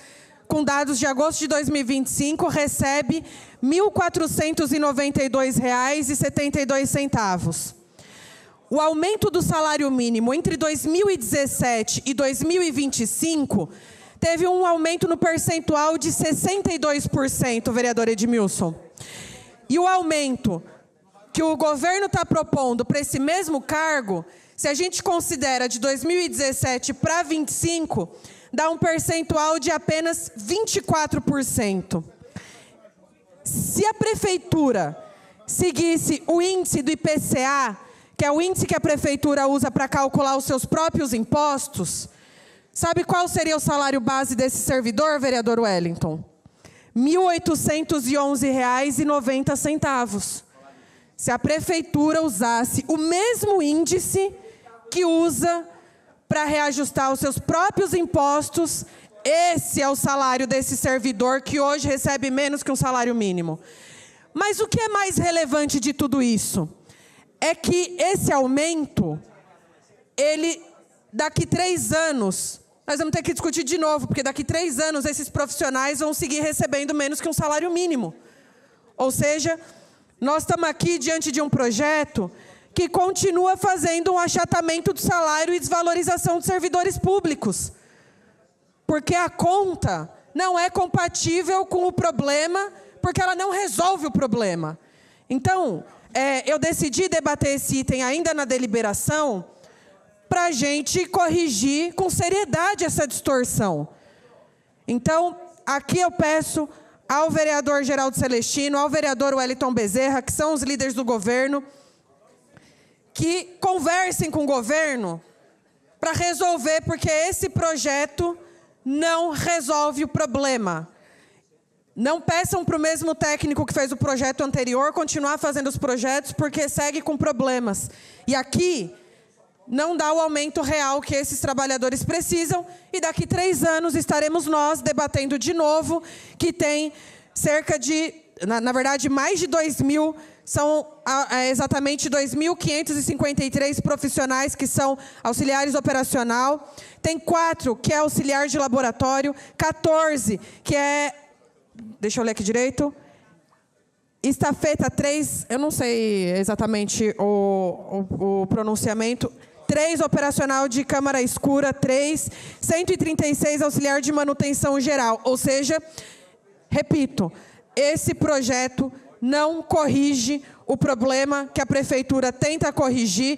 com dados de agosto de 2025, recebe R$ 1.492,72. O aumento do salário mínimo entre 2017 e 2025 teve um aumento no percentual de 62%, vereador Edmilson. E o aumento que o governo está propondo para esse mesmo cargo, se a gente considera de 2017 para 2025, dá um percentual de apenas 24%. Se a prefeitura seguisse o índice do IPCA, que é o índice que a prefeitura usa para calcular os seus próprios impostos, sabe qual seria o salário base desse servidor, vereador Wellington? R$ 1.811,90. Se a prefeitura usasse o mesmo índice que usa para reajustar os seus próprios impostos, esse é o salário desse servidor que hoje recebe menos que um salário mínimo. Mas o que é mais relevante de tudo isso? É que esse aumento, ele, daqui 3 anos, nós vamos ter que discutir de novo, porque daqui 3 anos esses profissionais vão seguir recebendo menos que um salário mínimo. Ou seja, nós estamos aqui diante de um projeto que continua fazendo um achatamento do salário e desvalorização dos servidores públicos. Porque a conta não é compatível com o problema, porque ela não resolve o problema. Então, eu decidi debater esse item ainda na deliberação, para a gente corrigir com seriedade essa distorção. Então, aqui eu peço ao vereador Geraldo Celestino, ao vereador Wellington Bezerra, que são os líderes do governo, que conversem com o governo para resolver, porque esse projeto não resolve o problema. Não peçam para o mesmo técnico que fez o projeto anterior continuar fazendo os projetos, porque segue com problemas. E aqui não dá o aumento real que esses trabalhadores precisam, e daqui 3 anos estaremos nós debatendo de novo, que tem cerca de, na verdade, mais de 2.000, são exatamente 2.553 profissionais que são auxiliares operacional, tem 4 que é auxiliar de laboratório, 14 que é, deixa eu ler aqui direito, estafeta 3, eu não sei exatamente o pronunciamento, 3 operacional de câmara escura, 3, 136 auxiliar de manutenção geral. Ou seja, repito, esse projeto não corrige o problema que a prefeitura tenta corrigir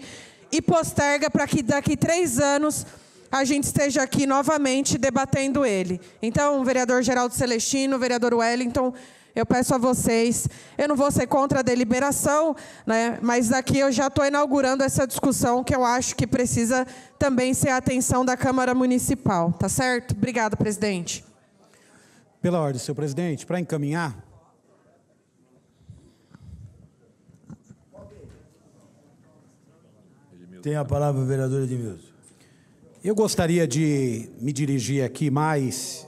e posterga para que daqui 3 anos a gente esteja aqui novamente debatendo ele. Então, vereador Geraldo Celestino, vereador Wellington, eu peço a vocês, eu não vou ser contra a deliberação, né, mas aqui eu já estou inaugurando essa discussão que eu acho que precisa também ser a atenção da Câmara Municipal. Tá certo? Obrigada, presidente. Pela ordem, senhor presidente, para encaminhar. Tem a palavra o vereador Edmilson. Eu gostaria de me dirigir aqui mais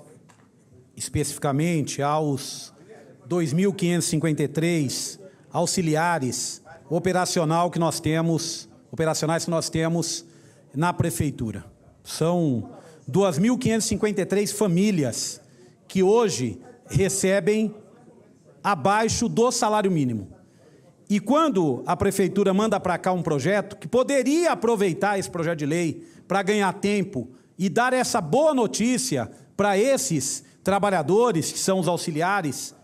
especificamente aos 2.553 auxiliares operacionais que nós temos na prefeitura. São 2.553 famílias que hoje recebem abaixo do salário mínimo. E quando a prefeitura manda para cá um projeto que poderia aproveitar esse projeto de lei para ganhar tempo e dar essa boa notícia para esses trabalhadores, que são os auxiliares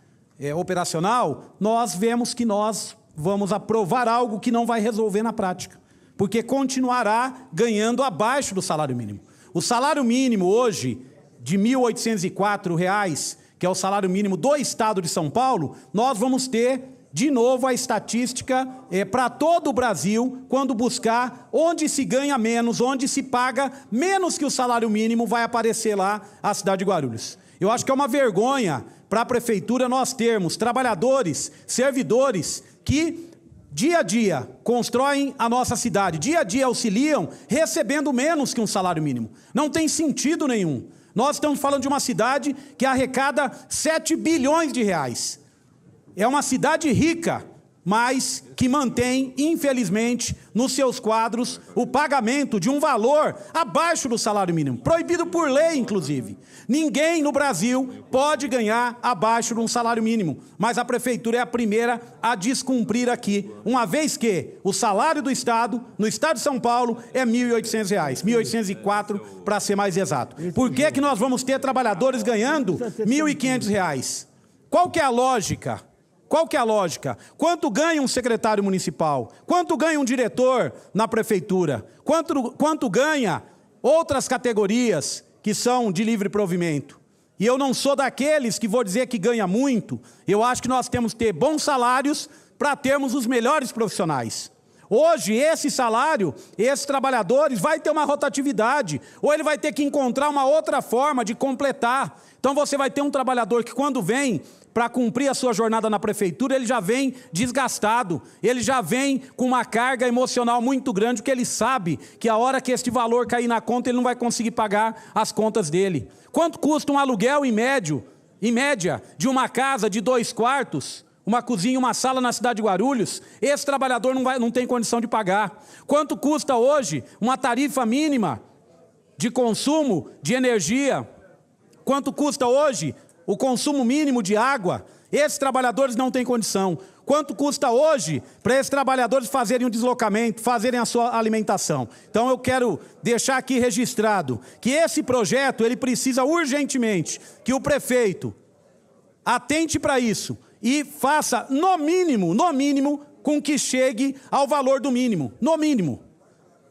operacional, nós vemos que nós vamos aprovar algo que não vai resolver na prática, porque continuará ganhando abaixo do salário mínimo. O salário mínimo hoje, de R$ 1.804, que é o salário mínimo do Estado de São Paulo, nós vamos ter, de novo, a estatística para todo o Brasil, quando buscar onde se ganha menos, onde se paga menos que o salário mínimo, vai aparecer lá a cidade de Guarulhos. Eu acho que é uma vergonha para a prefeitura nós termos trabalhadores, servidores que dia a dia constroem a nossa cidade, dia a dia auxiliam, recebendo menos que um salário mínimo. Não tem sentido nenhum. Nós estamos falando de uma cidade que arrecada 7 bilhões de reais. É uma cidade rica, mas que mantém, infelizmente, nos seus quadros, o pagamento de um valor abaixo do salário mínimo, proibido por lei, inclusive. Ninguém no Brasil pode ganhar abaixo de um salário mínimo, mas a prefeitura é a primeira a descumprir aqui, uma vez que o salário do Estado, no Estado de São Paulo, é R$ 1.800, R$ 1.804 para ser mais exato. Por que que nós vamos ter trabalhadores ganhando R$ 1.500? Qual que é a lógica? Qual que é a lógica? Quanto ganha um secretário municipal? Quanto ganha um diretor na prefeitura? Quanto ganha outras categorias que são de livre provimento? E eu não sou daqueles que vou dizer que ganha muito. Eu acho que nós temos que ter bons salários para termos os melhores profissionais. Hoje, esse salário, esses trabalhadores, vai ter uma rotatividade, ou ele vai ter que encontrar uma outra forma de completar. Então, você vai ter um trabalhador que, quando vem para cumprir a sua jornada na prefeitura, ele já vem desgastado, ele já vem com uma carga emocional muito grande, porque ele sabe que a hora que este valor cair na conta, ele não vai conseguir pagar as contas dele. Quanto custa um aluguel em média, de uma casa de 2 quartos, uma cozinha e uma sala na cidade de Guarulhos? Esse trabalhador não tem condição de pagar. Quanto custa hoje uma tarifa mínima de consumo de energia? Quanto custa hoje o consumo mínimo de água? Esses trabalhadores não têm condição. Quanto custa hoje para esses trabalhadores fazerem um deslocamento, fazerem a sua alimentação? Então eu quero deixar aqui registrado que esse projeto, ele precisa urgentemente que o prefeito atente para isso e faça, no mínimo, com que chegue ao valor do mínimo, no mínimo.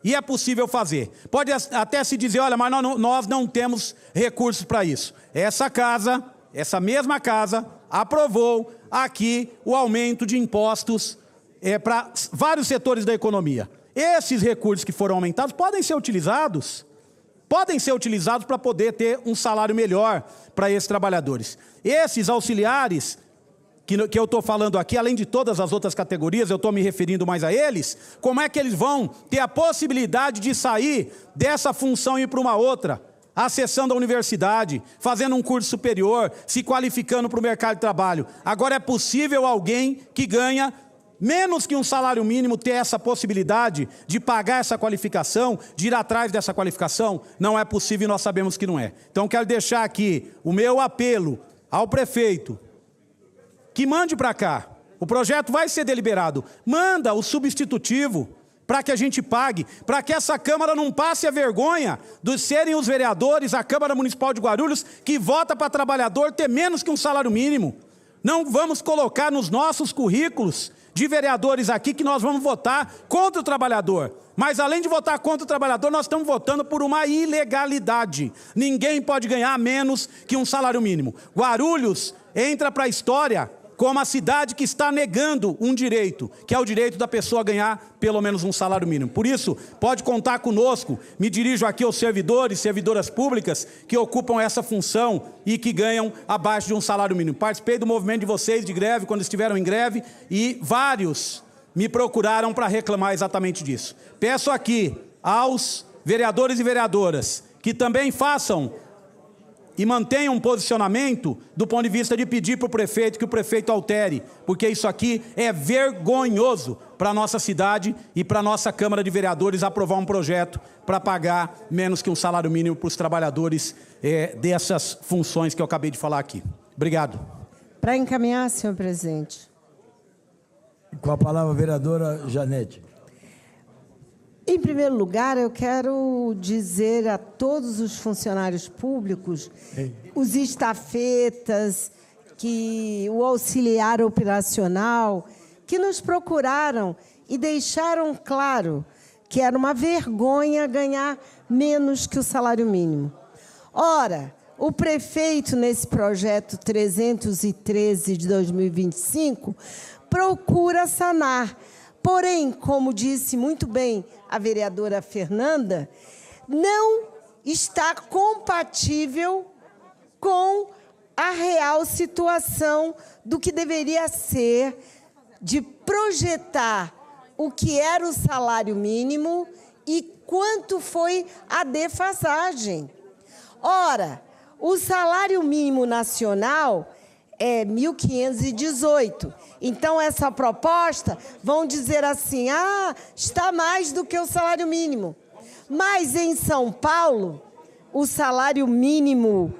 E é possível fazer. Pode até se dizer, olha, mas nós não temos recursos para isso. Essa mesma casa, aprovou aqui o aumento de impostos para vários setores da economia. Esses recursos que foram aumentados podem ser utilizados para poder ter um salário melhor para esses trabalhadores. Esses auxiliares que eu estou falando aqui, além de todas as outras categorias, eu estou me referindo mais a eles, como é que eles vão ter a possibilidade de sair dessa função e ir para uma outra, acessando a universidade, fazendo um curso superior, se qualificando para o mercado de trabalho? Agora é possível alguém que ganha menos que um salário mínimo ter essa possibilidade de pagar essa qualificação, de ir atrás dessa qualificação? Não é possível e nós sabemos que não é. Então quero deixar aqui o meu apelo ao prefeito, que mande para cá. O projeto vai ser deliberado. Manda o substitutivo para que a gente pague, para que essa Câmara não passe a vergonha de serem os vereadores, a Câmara Municipal de Guarulhos, que vota para trabalhador ter menos que um salário mínimo. Não vamos colocar nos nossos currículos de vereadores aqui que nós vamos votar contra o trabalhador. Mas além de votar contra o trabalhador, nós estamos votando por uma ilegalidade. Ninguém pode ganhar menos que um salário mínimo. Guarulhos entra para a história como a cidade que está negando um direito, que é o direito da pessoa ganhar pelo menos um salário mínimo. Por isso, pode contar conosco. Me dirijo aqui aos servidores, servidoras públicas que ocupam essa função e que ganham abaixo de um salário mínimo. Participei do movimento de vocês de greve, quando estiveram em greve, e vários me procuraram para reclamar exatamente disso. Peço aqui aos vereadores e vereadoras que também façam e mantenham um posicionamento do ponto de vista de pedir para o prefeito que o prefeito altere, porque isso aqui é vergonhoso para a nossa cidade e para a nossa Câmara de Vereadores aprovar um projeto para pagar menos que um salário mínimo para os trabalhadores dessas funções que eu acabei de falar aqui. Obrigado. Para encaminhar, senhor presidente. Com a palavra a vereadora Janete. Em primeiro lugar, eu quero dizer a todos os funcionários públicos, os estafetas, o auxiliar operacional, que nos procuraram e deixaram claro que era uma vergonha ganhar menos que o salário mínimo. Ora, o prefeito, nesse projeto 313 de 2025, procura sanar. Porém, como disse muito bem a vereadora Fernanda, não está compatível com a real situação do que deveria ser de projetar o que era o salário mínimo e quanto foi a defasagem. Ora, o salário mínimo nacional é 1.518. Então, essa proposta, vão dizer assim, está mais do que o salário mínimo. Mas, em São Paulo, o salário mínimo,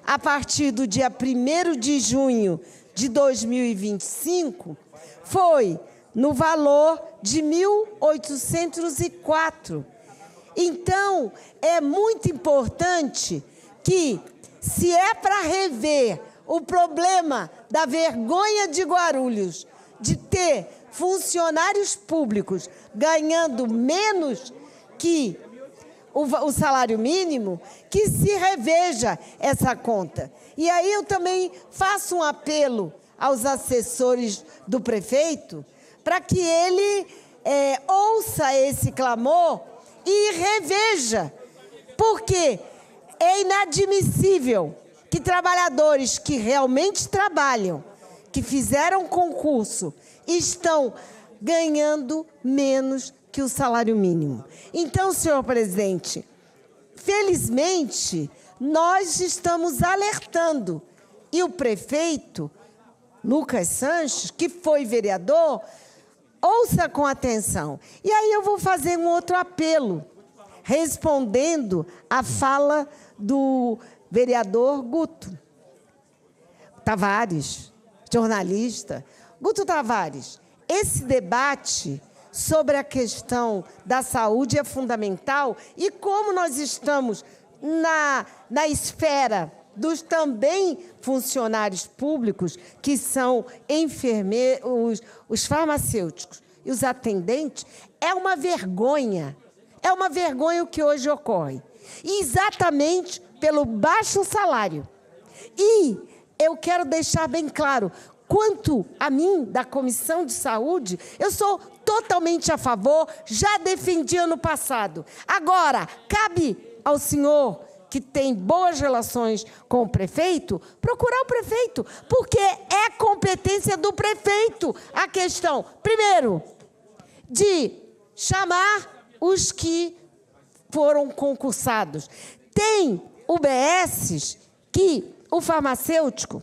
a partir do dia 1º de junho de 2025, foi no valor de 1.804. Então, é muito importante que, se é para rever o problema da vergonha de Guarulhos, de ter funcionários públicos ganhando menos que o salário mínimo, que se reveja essa conta. E aí eu também faço um apelo aos assessores do prefeito para que ele ouça esse clamor e reveja, porque é inadmissível que trabalhadores que realmente trabalham, que fizeram concurso, estão ganhando menos que o salário mínimo. Então, senhor presidente, felizmente, nós estamos alertando. E o prefeito, Lucas Sanches, que foi vereador, ouça com atenção. E aí eu vou fazer um outro apelo, respondendo à fala do vereador Guto Tavares, jornalista. Guto Tavares, esse debate sobre a questão da saúde é fundamental e como nós estamos na esfera dos também funcionários públicos, que são enfermeiros, os farmacêuticos e os atendentes, é uma vergonha. É uma vergonha o que hoje ocorre. E exatamente pelo baixo salário. E eu quero deixar bem claro, quanto a mim, da Comissão de Saúde, eu sou totalmente a favor, já defendi ano passado. Agora, cabe ao senhor, que tem boas relações com o prefeito, procurar o prefeito, porque é competência do prefeito a questão, primeiro, de chamar os que foram concursados. Tem UBSs que o farmacêutico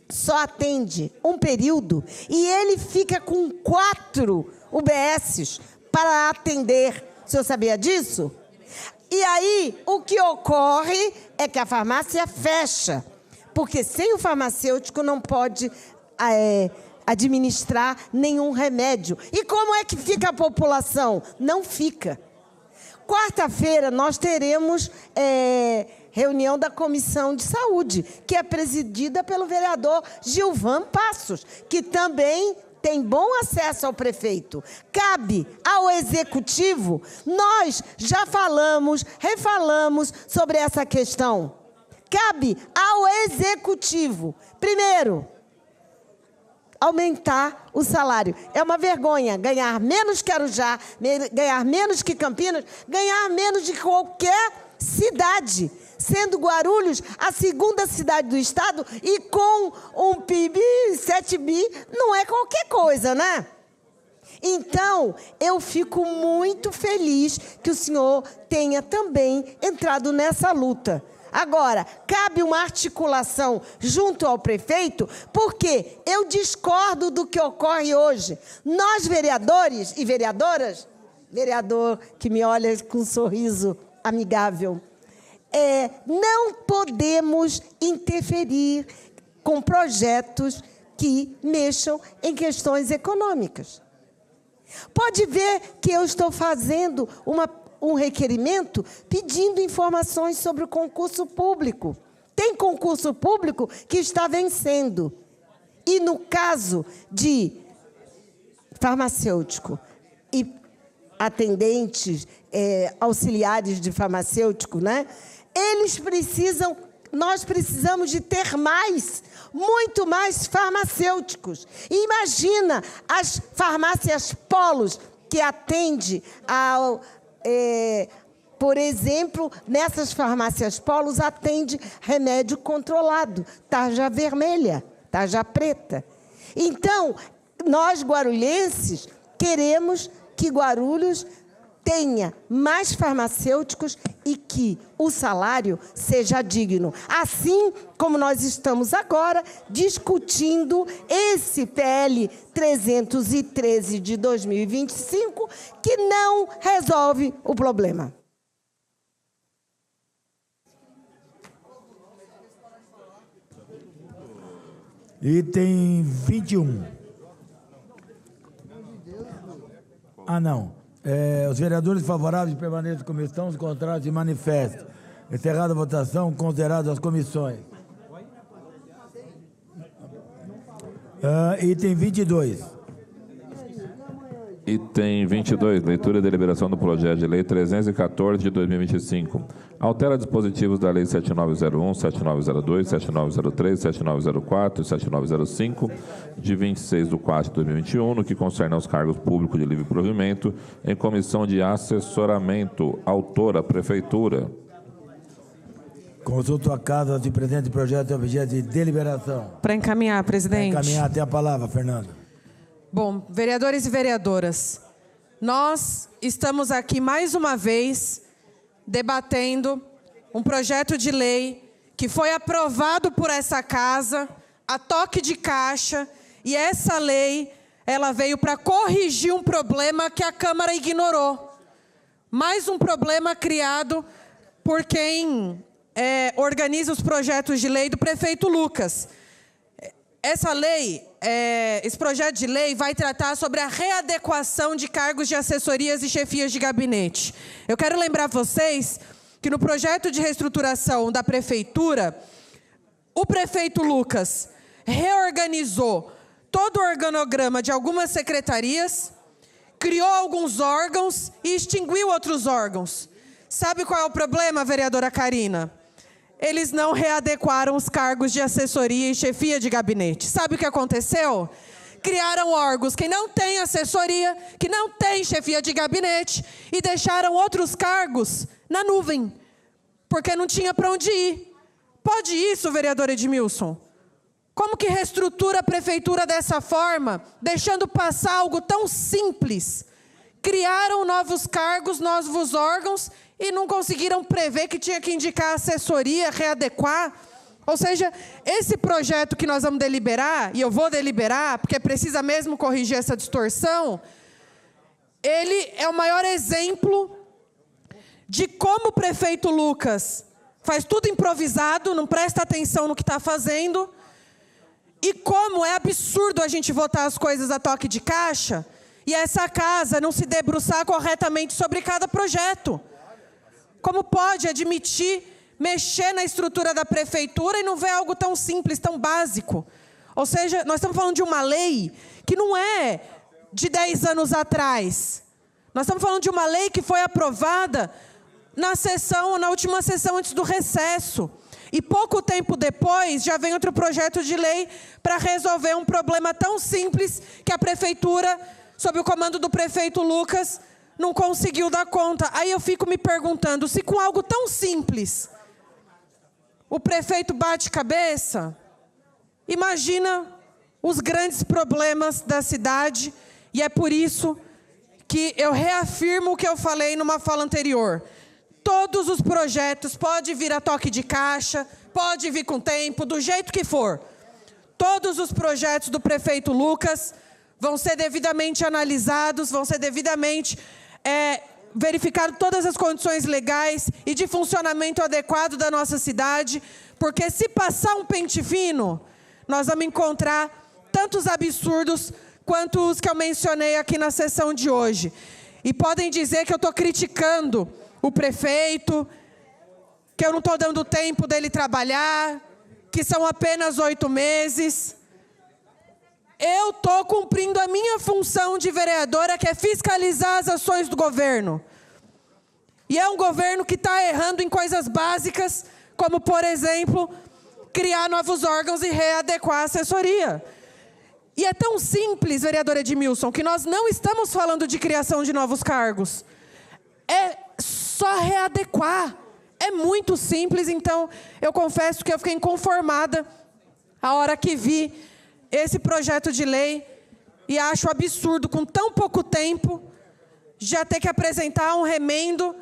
só atende um período e ele fica com 4 UBSs para atender. O senhor sabia disso? E aí, o que ocorre é que a farmácia fecha, porque sem o farmacêutico não pode administrar nenhum remédio. E como é que fica a população? Não fica. Quarta-feira nós teremos reunião da Comissão de Saúde, que é presidida pelo vereador Gilvan Passos, que também tem bom acesso ao prefeito. Cabe ao executivo, nós já falamos, refalamos sobre essa questão. Cabe ao executivo, primeiro, aumentar o salário. É uma vergonha ganhar menos que Arujá, ganhar menos que Campinas, ganhar menos de qualquer cidade, sendo Guarulhos a 2ª cidade do estado e com um PIB 7 bi, não é qualquer coisa, né? Então, eu fico muito feliz que o senhor tenha também entrado nessa luta. Agora, cabe uma articulação junto ao prefeito, porque eu discordo do que ocorre hoje. Nós, vereadores e vereadoras, vereador que me olha com um sorriso amigável, não podemos interferir com projetos que mexam em questões econômicas. Pode ver que eu estou fazendo um requerimento pedindo informações sobre o concurso público. Tem concurso público que está vencendo. E no caso de farmacêutico e atendentes, auxiliares de farmacêutico, né? Nós precisamos de ter muito mais farmacêuticos. E imagina as farmácias polos que atendem por exemplo, nessas farmácias polos atende remédio controlado, tarja vermelha, tarja preta. Então, nós guarulhenses queremos que Guarulhos tenha mais farmacêuticos e que o salário seja digno. Assim como nós estamos agora discutindo esse PL 313 de 2025, que não resolve o problema. Item 21. Não. Os vereadores favoráveis permaneçam como estão, os contrários se manifestem. Encerrada a votação, consideradas as comissões. Item 22. Item 22, leitura e deliberação do projeto de lei 314 de 2025. Altera dispositivos da lei 7901, 7902, 7903, 7904 e 7905, de 26/4 de 2021, no que concerne aos cargos públicos de livre provimento, em comissão de assessoramento. Autora, Prefeitura. Consulto a casa de presente projeto e objeto de deliberação. Para encaminhar, presidente. Para encaminhar, tem a palavra, Fernanda. Bom, vereadores e vereadoras, nós estamos aqui mais uma vez debatendo um projeto de lei que foi aprovado por essa casa, a toque de caixa, e essa lei ela veio para corrigir um problema que a Câmara ignorou. Mais um problema criado por quem organiza os projetos de lei do prefeito Lucas. Esse projeto de lei vai tratar sobre a readequação de cargos de assessorias e chefias de gabinete. Eu quero lembrar vocês que no projeto de reestruturação da prefeitura, o prefeito Lucas reorganizou todo o organograma de algumas secretarias criou alguns órgãos e extinguiu outros órgãos. Sabe qual é o problema, vereadora Karina? Eles não readequaram os cargos de assessoria e chefia de gabinete. Sabe o que aconteceu? Criaram órgãos que não têm assessoria, que não têm chefia de gabinete e deixaram outros cargos na nuvem, porque não tinha para onde ir. Pode isso, vereador Edmilson? Como que reestrutura a prefeitura dessa forma, deixando passar algo tão simples? Criaram novos cargos, novos órgãos e não conseguiram prever que tinha que indicar assessoria, readequar. Ou seja, esse projeto que nós vamos deliberar, e eu vou deliberar, porque precisa mesmo corrigir essa distorção, ele é o maior exemplo de como o prefeito Lucas faz tudo improvisado, não presta atenção no que está fazendo, e como é absurdo a gente votar as coisas a toque de caixa, e essa casa não se debruçar corretamente sobre cada projeto. Como pode admitir mexer na estrutura da prefeitura e não ver algo tão simples, tão básico? Ou seja, nós estamos falando de uma lei que não é de 10 anos atrás. Nós estamos falando de uma lei que foi aprovada na última sessão antes do recesso. E pouco tempo depois, já vem outro projeto de lei para resolver um problema tão simples que a prefeitura, sob o comando do prefeito Lucas, não conseguiu dar conta. Aí eu fico me perguntando, se com algo tão simples o prefeito bate cabeça, imagina os grandes problemas da cidade. E é por isso que eu reafirmo o que eu falei numa fala anterior. Todos os projetos, pode vir a toque de caixa, pode vir com tempo, do jeito que for. Todos os projetos do prefeito Lucas vão ser devidamente analisados, vão ser devidamente verificadas todas as condições legais e de funcionamento adequado da nossa cidade, porque se passar um pente fino, nós vamos encontrar tantos absurdos quanto os que eu mencionei aqui na sessão de hoje. E podem dizer que eu estou criticando o prefeito, que eu não estou dando tempo dele trabalhar, que são apenas 8 meses. Eu estou cumprindo a minha função de vereadora, que é fiscalizar as ações do governo. E é um governo que está errando em coisas básicas, como, por exemplo, criar novos órgãos e readequar a assessoria. E é tão simples, vereador Edmilson, que nós não estamos falando de criação de novos cargos. É só readequar. É muito simples, então eu confesso que eu fiquei inconformada a hora que vi esse projeto de lei e acho absurdo, com tão pouco tempo, já ter que apresentar um remendo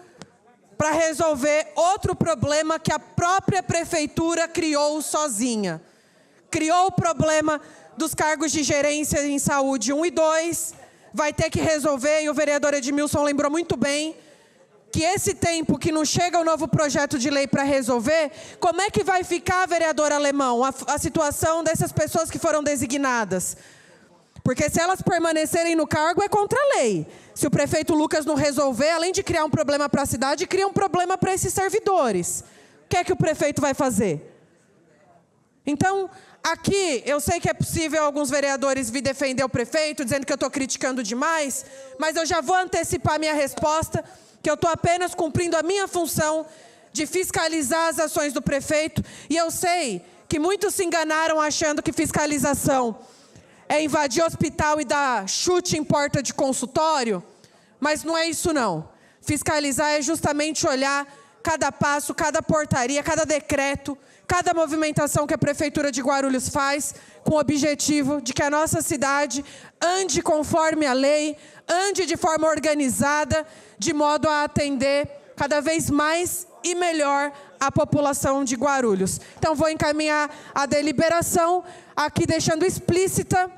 para resolver outro problema que a própria prefeitura criou sozinha. Criou o problema dos cargos de gerência em saúde 1 e 2, vai ter que resolver, e o vereador Edmilson lembrou muito bem, que esse tempo que não chega o novo projeto de lei para resolver, como é que vai ficar, vereador Alemão, a situação dessas pessoas que foram designadas? Porque se elas permanecerem no cargo, é contra a lei. Se o prefeito Lucas não resolver, além de criar um problema para a cidade, cria um problema para esses servidores. O que é que o prefeito vai fazer? Então, aqui, eu sei que é possível alguns vereadores vir defender o prefeito, dizendo que eu estou criticando demais, mas eu já vou antecipar minha resposta, que eu estou apenas cumprindo a minha função de fiscalizar as ações do prefeito. E eu sei que muitos se enganaram achando que fiscalização é invadir hospital e dar chute em porta de consultório, mas não é isso não. Fiscalizar é justamente olhar cada passo, cada portaria, cada decreto, cada movimentação que a Prefeitura de Guarulhos faz, com o objetivo de que a nossa cidade ande conforme a lei, ande de forma organizada, de modo a atender cada vez mais e melhor a população de Guarulhos. Então, vou encaminhar a deliberação, aqui deixando explícita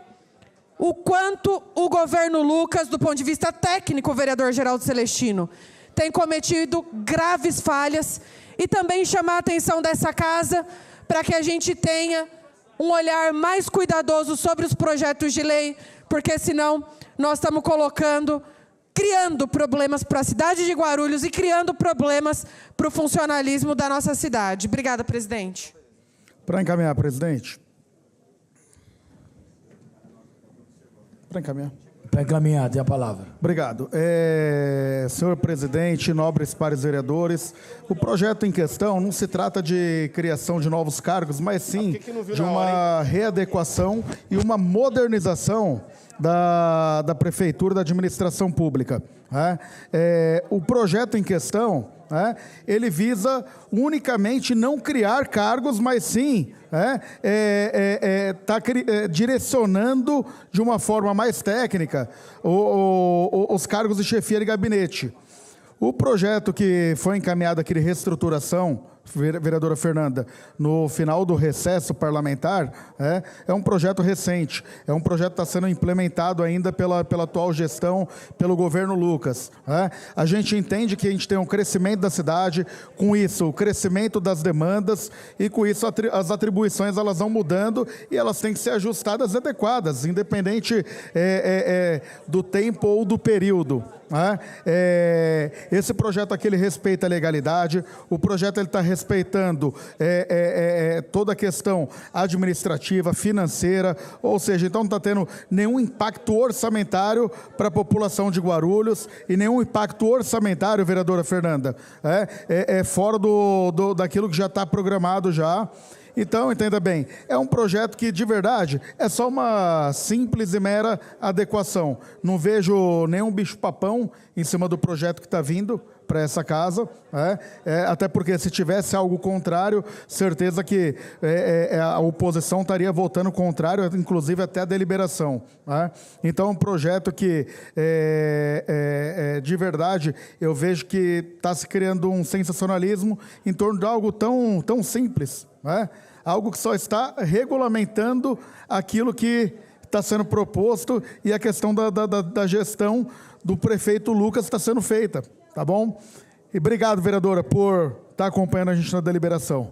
o quanto o governo Lucas, do ponto de vista técnico, o vereador Geraldo Celestino, tem cometido graves falhas, e também chamar a atenção dessa casa para que a gente tenha um olhar mais cuidadoso sobre os projetos de lei, porque senão nós estamos criando problemas para a cidade de Guarulhos e criando problemas para o funcionalismo da nossa cidade. Obrigada, presidente. Para encaminhar, presidente. Para encaminhar. Para encaminhar, tem a palavra. Obrigado. Senhor presidente, nobres pares vereadores, o projeto em questão não se trata de criação de novos cargos, mas sim de uma readequação e uma modernização da Prefeitura, da administração pública. O projeto em questão, ele visa unicamente não criar cargos, mas sim direcionando de uma forma mais técnica os cargos de chefia de gabinete. O projeto que foi encaminhado aqui de reestruturação, vereadora Fernanda, no final do recesso parlamentar, é um projeto recente, é um projeto que está sendo implementado ainda pela atual gestão, pelo governo Lucas. A gente entende que a gente tem um crescimento da cidade, com isso o crescimento das demandas, e com isso as atribuições elas vão mudando e elas têm que ser ajustadas e adequadas, independente do tempo ou do período. Esse projeto aqui ele respeita a legalidade, o projeto ele está respeitando toda a questão administrativa, financeira, ou seja, então não está tendo nenhum impacto orçamentário para a população de Guarulhos e nenhum impacto orçamentário, vereadora Fernanda, fora daquilo que já está programado já. Então, entenda bem, é um projeto que, de verdade, é só uma simples e mera adequação. Não vejo nenhum bicho-papão em cima do projeto que está vindo para essa casa, até porque se tivesse algo contrário, certeza que a oposição estaria votando contrário, inclusive até a deliberação. Então, é um projeto que, de verdade, eu vejo que está se criando um sensacionalismo em torno de algo tão simples, algo que só está regulamentando aquilo que está sendo proposto e a questão da gestão do prefeito Lucas está sendo feita, tá bom? E obrigado, vereadora, por estar acompanhando a gente na deliberação.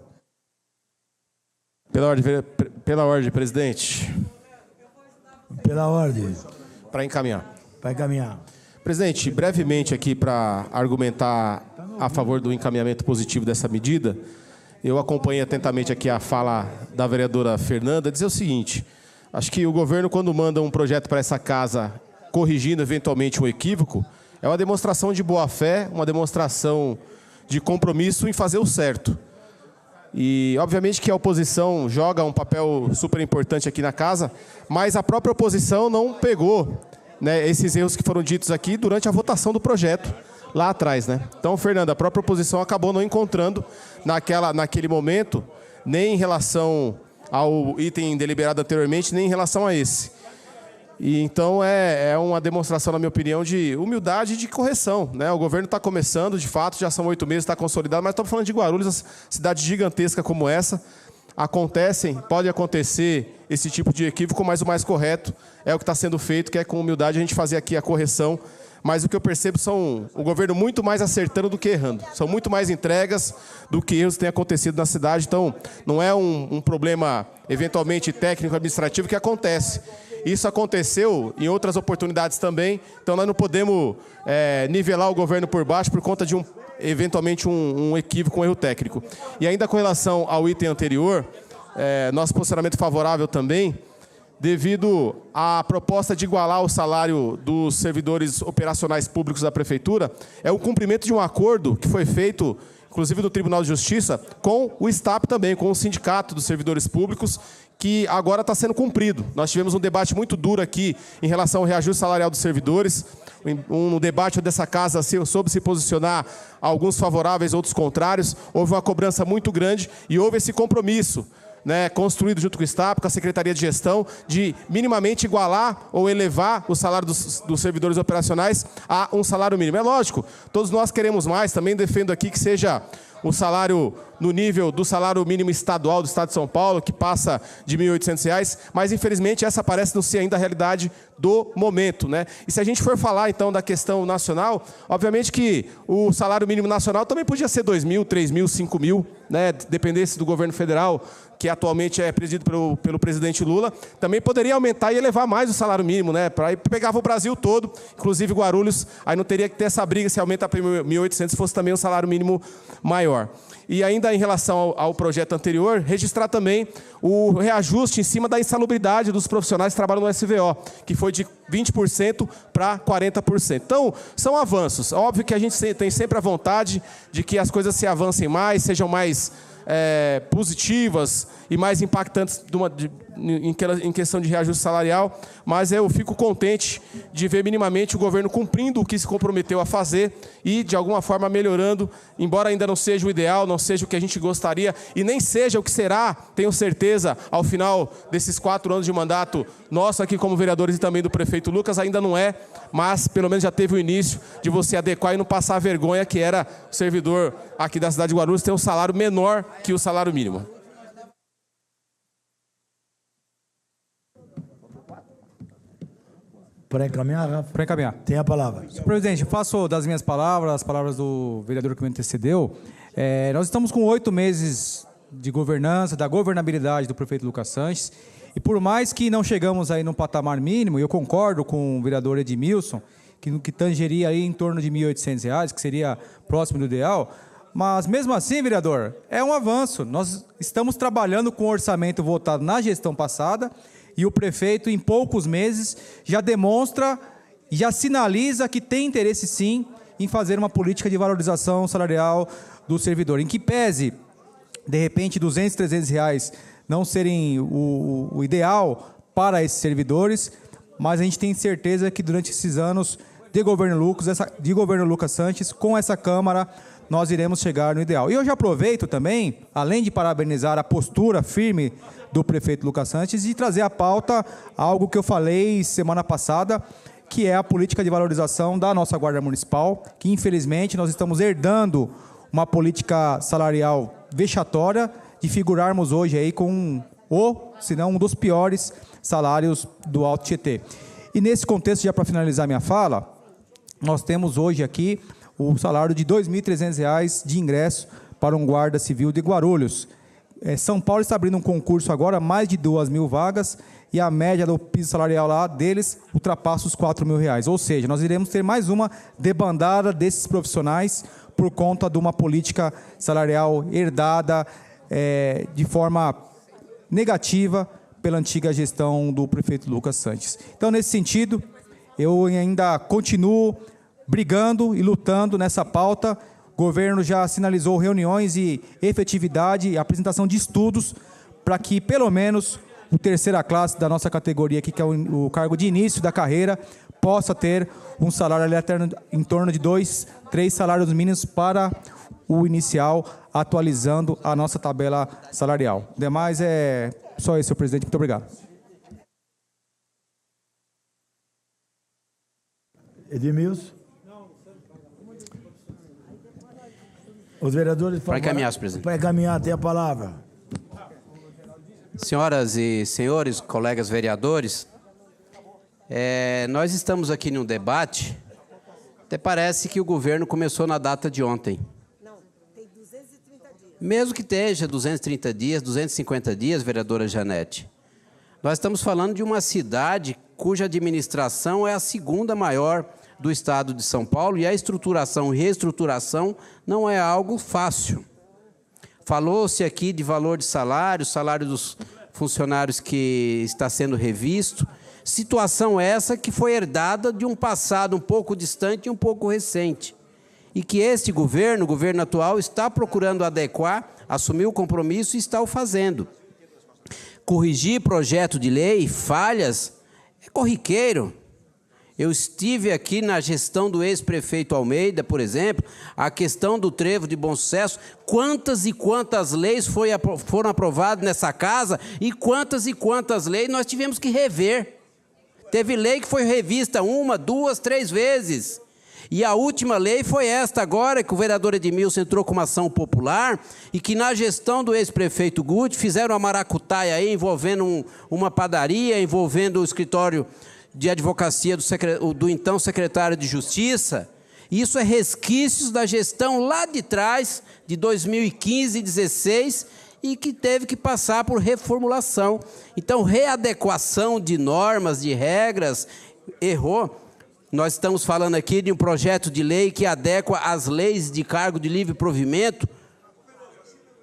Pela ordem, presidente. Pela ordem. Para encaminhar. Para encaminhar. Presidente, brevemente aqui para argumentar a favor do encaminhamento positivo dessa medida, eu acompanhei atentamente aqui a fala da vereadora Fernanda, dizer o seguinte: acho que o governo, quando manda um projeto para essa casa, corrigindo eventualmente um equívoco, é uma demonstração de boa-fé, uma demonstração de compromisso em fazer o certo. E, obviamente, que a oposição joga um papel super importante aqui na casa, mas a própria oposição não pegou, né, esses erros que foram ditos aqui durante a votação do projeto lá atrás, né? Então, Fernanda, a própria oposição acabou não encontrando naquele momento, nem em relação ao item deliberado anteriormente, nem em relação a esse. E então é uma demonstração, na minha opinião, de humildade e de correção, né? O governo está começando, de fato, já são 8 meses, está consolidado, mas estamos falando de Guarulhos, cidade gigantesca como essa. Pode acontecer esse tipo de equívoco, mas o mais correto é o que está sendo feito, que é com humildade a gente fazer aqui a correção. Mas o que eu percebo são o governo muito mais acertando do que errando. São muito mais entregas do que erros que têm acontecido na cidade. Então, não é um problema, eventualmente, técnico-administrativo que acontece. Isso aconteceu em outras oportunidades também. Então, nós não podemos nivelar o governo por baixo por conta de, eventualmente, um equívoco, um erro técnico. E ainda com relação ao item anterior, nosso posicionamento favorável também, devido à proposta de igualar o salário dos servidores operacionais públicos da Prefeitura, é o cumprimento de um acordo que foi feito, inclusive do Tribunal de Justiça, com o STAP também, com o Sindicato dos Servidores Públicos, que agora está sendo cumprido. Nós tivemos um debate muito duro aqui em relação ao reajuste salarial dos servidores, um debate dessa casa sobre se posicionar, alguns favoráveis, outros contrários. Houve uma cobrança muito grande e houve esse compromisso, né, construído junto com o STAP, com a Secretaria de Gestão, de minimamente igualar ou elevar o salário dos servidores operacionais a um salário mínimo. É lógico, todos nós queremos mais, também defendo aqui que seja o salário no nível do salário mínimo estadual do Estado de São Paulo, que passa de R$ 1.800, mas infelizmente essa parece não ser ainda a realidade do momento, né? E se a gente for falar então da questão nacional, obviamente que o salário mínimo nacional também podia ser 2.000, 3.000, 5.000, né? Dependesse do governo federal, que atualmente é presidido pelo presidente Lula, também poderia aumentar e elevar mais o salário mínimo, né? Para pegava o Brasil todo, inclusive Guarulhos, aí não teria que ter essa briga se aumenta para 1.800 fosse também um salário mínimo maior. maior. E ainda em relação ao projeto anterior, registrar também o reajuste em cima da insalubridade dos profissionais que trabalham no SVO, que foi de 20% para 40%. Então, são avanços. Óbvio que a gente tem sempre a vontade de que as coisas se avancem mais, sejam mais positivas e mais impactantes em questão de reajuste salarial, mas eu fico contente de ver minimamente o governo cumprindo o que se comprometeu a fazer e, de alguma forma, melhorando, embora ainda não seja o ideal, não seja o que a gente gostaria e nem seja o que será, tenho certeza, ao final desses 4 anos de mandato nosso aqui como vereadores e também do prefeito Lucas, ainda não é, mas pelo menos já teve o início de você adequar e não passar a vergonha que era o servidor aqui da cidade de Guarulhos ter um salário menor que o salário mínimo. Para encaminhar, Rafa? Para encaminhar. Tem a palavra. Senhor presidente, faço das minhas palavras, as palavras do vereador que me antecedeu. Nós estamos com 8 meses de governança, da governabilidade do prefeito Lucas Sanches, e por mais que não chegamos aí no patamar mínimo, e eu concordo com o vereador Edmilson, que tangeria aí em torno de R$ 1.800, que seria próximo do ideal, mas mesmo assim, vereador, é um avanço. Nós estamos trabalhando com o orçamento votado na gestão passada, e o prefeito, em poucos meses, já demonstra, já sinaliza que tem interesse, sim, em fazer uma política de valorização salarial do servidor. Em que pese, de repente, R$ 200, R$ 300 não serem o ideal para esses servidores, mas a gente tem certeza que durante esses anos de governo Lucas Sanches, com essa Câmara, nós iremos chegar no ideal. E eu já aproveito também, além de parabenizar a postura firme do prefeito Lucas Sanches, e trazer à pauta algo que eu falei semana passada, que é a política de valorização da nossa Guarda Municipal, que infelizmente nós estamos herdando uma política salarial vexatória, de figurarmos hoje aí com se não um dos piores salários do Alto Tietê. E nesse contexto, já para finalizar minha fala, nós temos hoje aqui o salário de R$ 2.300 de ingresso para um guarda civil de Guarulhos. São Paulo está abrindo um concurso agora, mais de 2.000 vagas, e a média do piso salarial lá deles ultrapassa os R$ 4.000. Ou seja, nós iremos ter mais uma debandada desses profissionais por conta de uma política salarial herdada de forma negativa pela antiga gestão do prefeito Lucas Sanches. Então, nesse sentido, eu ainda continuo brigando e lutando nessa pauta. O governo já sinalizou reuniões e efetividade e apresentação de estudos para que, pelo menos, o terceira classe da nossa categoria aqui, que é o cargo de início da carreira, possa ter um salário ali em torno de 2, 3 salários mínimos para o inicial, atualizando a nossa tabela salarial. O demais é só isso, senhor presidente. Muito obrigado. Edmilson. Os vereadores... Para encaminhar, senhor presidente. Para encaminhar, tem a palavra. Senhoras e senhores, colegas vereadores, nós estamos aqui num debate, até parece que o governo começou na data de ontem. Não, tem 230 dias. Mesmo que esteja 230 dias, 250 dias, vereadora Janete, nós estamos falando de uma cidade cuja administração é a segunda maior do estado de São Paulo, e a estruturação e reestruturação não é algo fácil. Falou-se aqui de valor de salário, salário dos funcionários que está sendo revisto, situação essa que foi herdada de um passado um pouco distante e um pouco recente, e que este governo, o governo atual, está procurando adequar, assumir o compromisso e está o fazendo. Corrigir projeto de lei, falhas, é corriqueiro. Eu estive aqui na gestão do ex-prefeito Almeida, por exemplo, a questão do trevo de Bom Sucesso, quantas e quantas leis foram aprovadas nessa casa e quantas leis nós tivemos que rever. Teve lei que foi revista 1, 2, 3 vezes. E a última lei foi esta agora, que o vereador Edmilson entrou com uma ação popular e que na gestão do ex-prefeito Guti fizeram uma maracutaia aí, envolvendo uma padaria, envolvendo o escritório de advocacia do então secretário de Justiça. Isso é resquícios da gestão lá de trás, de 2015 e 2016, e que teve que passar por reformulação. Então, readequação de normas, de regras, errou. Nós estamos falando aqui de um projeto de lei que adequa as leis de cargo de livre provimento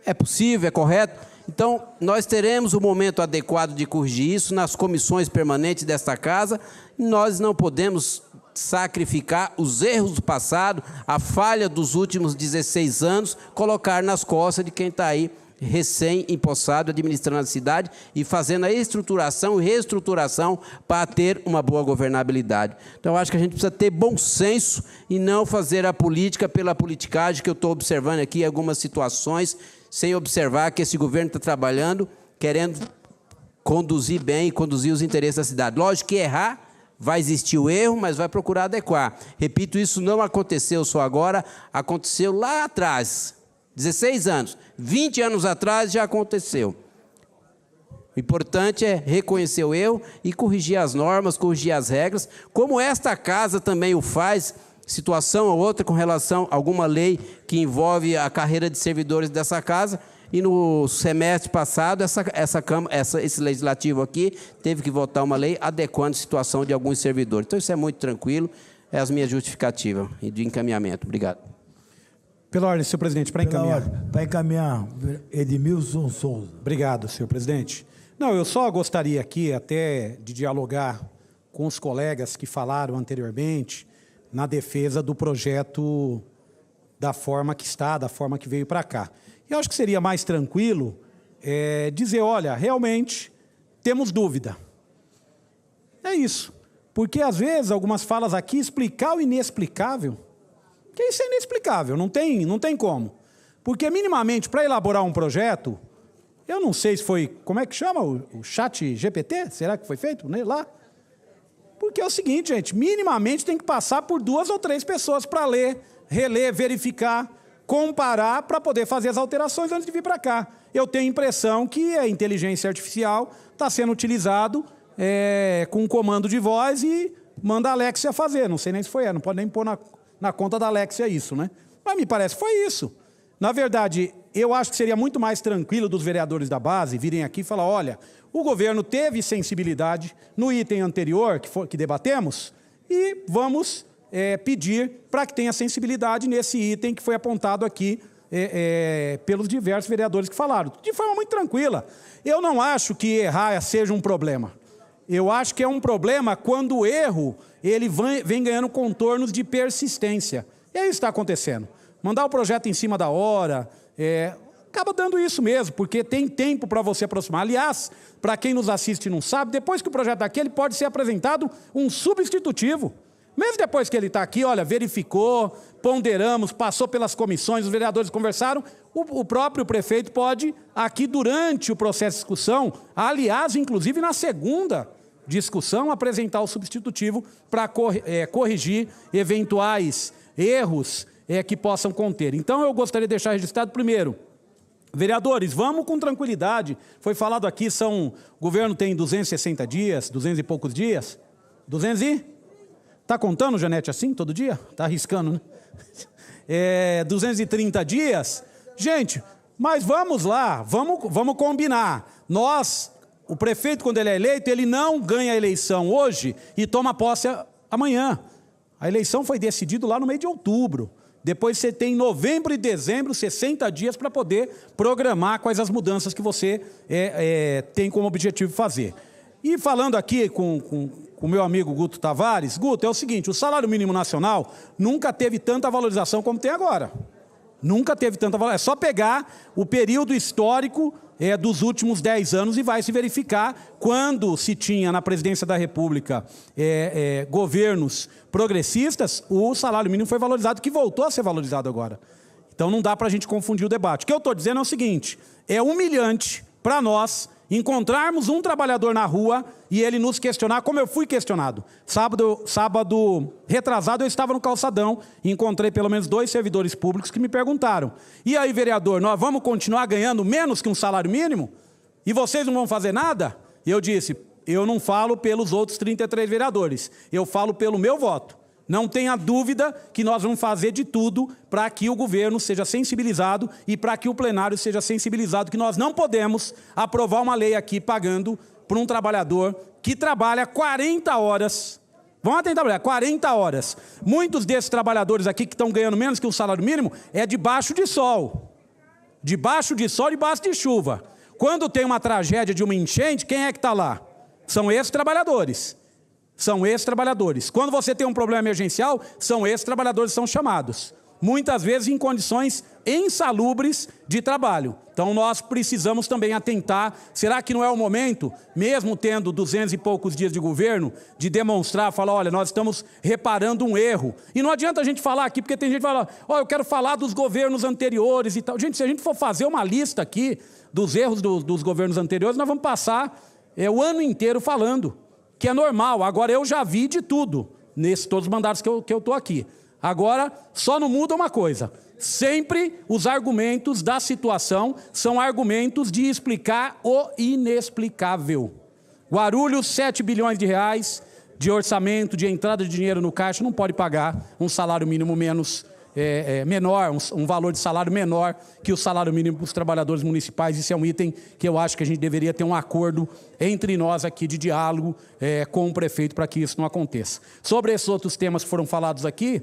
é possível, é correto. Então, nós teremos o momento adequado de corrigir isso nas comissões permanentes desta casa. Nós não podemos sacrificar os erros do passado, a falha dos últimos 16 anos, colocar nas costas de quem está aí recém-empossado, administrando a cidade e fazendo a estruturação e reestruturação para ter uma boa governabilidade. Então, eu acho que a gente precisa ter bom senso e não fazer a política pela politicagem, que eu estou observando aqui em algumas situações, sem observar que esse governo está trabalhando, querendo conduzir bem e conduzir os interesses da cidade. Lógico que errar, vai existir o erro, mas vai procurar adequar. Repito, isso não aconteceu só agora, aconteceu lá atrás, 16 anos, 20 anos atrás já aconteceu. O importante é reconhecer o erro e corrigir as normas, corrigir as regras, como esta casa também o faz, situação ou outra com relação a alguma lei que envolve a carreira de servidores dessa casa. E no semestre passado, esse legislativo aqui teve que votar uma lei adequando a situação de alguns servidores. Então, isso é muito tranquilo, é as minhas justificativas e de encaminhamento. Obrigado. Pela ordem, senhor presidente, para encaminhar. Para encaminhar, Edmilson Souza. Obrigado, senhor presidente. Não, eu só gostaria aqui até de dialogar com os colegas que falaram anteriormente na defesa do projeto da forma que está, da forma que veio para cá. Eu acho que seria mais tranquilo dizer, olha, realmente temos dúvida. É isso. Porque, às vezes, algumas falas aqui, explicar o inexplicável, que isso é inexplicável, não tem como. Porque, minimamente, para elaborar um projeto, eu não sei se foi, como é que chama, o chat GPT? Será que foi feito lá? Porque é o seguinte, gente, minimamente tem que passar por 2 ou 3 pessoas para ler, reler, verificar, comparar para poder fazer as alterações antes de vir para cá. Eu tenho a impressão que a inteligência artificial está sendo utilizado com um comando de voz e manda a Alexia fazer. Não sei nem se foi ela, não pode nem pôr na conta da Alexia isso, né? Mas me parece que foi isso. Na verdade, eu acho que seria muito mais tranquilo dos vereadores da base virem aqui e falar, olha, o governo teve sensibilidade no item anterior que debatemos e vamos pedir para que tenha sensibilidade nesse item que foi apontado aqui pelos diversos vereadores que falaram, de forma muito tranquila. Eu não acho que errar seja um problema. Eu acho que é um problema quando o erro ele vem ganhando contornos de persistência. E é isso que está acontecendo. Mandar o projeto em cima da hora, acaba dando isso mesmo, porque tem tempo para você aproximar. Aliás, para quem nos assiste e não sabe, depois que o projeto está aqui, ele pode ser apresentado um substitutivo. Mesmo depois que ele está aqui, olha, verificou, ponderamos, passou pelas comissões, os vereadores conversaram, o próprio prefeito pode, aqui durante o processo de discussão, aliás, inclusive na segunda discussão, apresentar o substitutivo para corrigir eventuais erros que possam conter. Então, eu gostaria de deixar registrado primeiro, vereadores, vamos com tranquilidade. Foi falado aqui, o governo tem 260 dias, 200 e poucos dias, 200 e... Está contando, Janete, assim, todo dia? Está arriscando, né? 230 dias. Gente, mas vamos lá, vamos combinar. O prefeito, quando ele é eleito, ele não ganha a eleição hoje e toma posse amanhã. A eleição foi decidida lá no mês de outubro. Depois você tem novembro e dezembro, 60 dias para poder programar quais as mudanças que você tem como objetivo fazer. E falando aqui com o meu amigo Guto Tavares, Guto, é o seguinte, o salário mínimo nacional nunca teve tanta valorização como tem agora. Nunca teve tanta valorização. É só pegar o período histórico dos últimos 10 anos e vai se verificar quando se tinha na presidência da República governos progressistas, o salário mínimo foi valorizado, que voltou a ser valorizado agora. Então não dá para a gente confundir o debate. O que eu estou dizendo é o seguinte, é humilhante para nós encontrarmos um trabalhador na rua e ele nos questionar, como eu fui questionado. Sábado retrasado, eu estava no calçadão e encontrei pelo menos 2 servidores públicos que me perguntaram, e aí, vereador, nós vamos continuar ganhando menos que um salário mínimo? E vocês não vão fazer nada? E eu disse, eu não falo pelos outros 33 vereadores, eu falo pelo meu voto. Não tenha dúvida que nós vamos fazer de tudo para que o governo seja sensibilizado e para que o plenário seja sensibilizado, que nós não podemos aprovar uma lei aqui pagando para um trabalhador que trabalha 40 horas. Vamos tentar trabalhar 40 horas. Muitos desses trabalhadores aqui que estão ganhando menos que um salário mínimo é debaixo de sol. debaixo de sol, debaixo de chuva. Quando tem uma tragédia de uma enchente, quem é que está lá? São esses trabalhadores. São esses trabalhadores. Quando você tem um problema emergencial, são esses trabalhadores que são chamados. Muitas vezes em condições insalubres de trabalho. Então nós precisamos também atentar, será que não é o momento, mesmo tendo 200 e poucos dias de governo, de demonstrar, falar, olha, nós estamos reparando um erro. E não adianta a gente falar aqui, porque tem gente que fala, eu quero falar dos governos anteriores e tal. Gente, se a gente for fazer uma lista aqui dos erros dos governos anteriores, nós vamos passar o ano inteiro falando, que é normal. Agora eu já vi de tudo, nesses todos os mandatos que eu estou aqui. Agora, só não muda uma coisa. Sempre os argumentos da situação são argumentos de explicar o inexplicável. Guarulhos, 7 bilhões de reais de orçamento, de entrada de dinheiro no caixa, não pode pagar um salário mínimo menor, um valor de salário menor que o salário mínimo para os trabalhadores municipais. Isso é um item que eu acho que a gente deveria ter um acordo entre nós aqui de diálogo com o prefeito para que isso não aconteça. Sobre esses outros temas que foram falados aqui,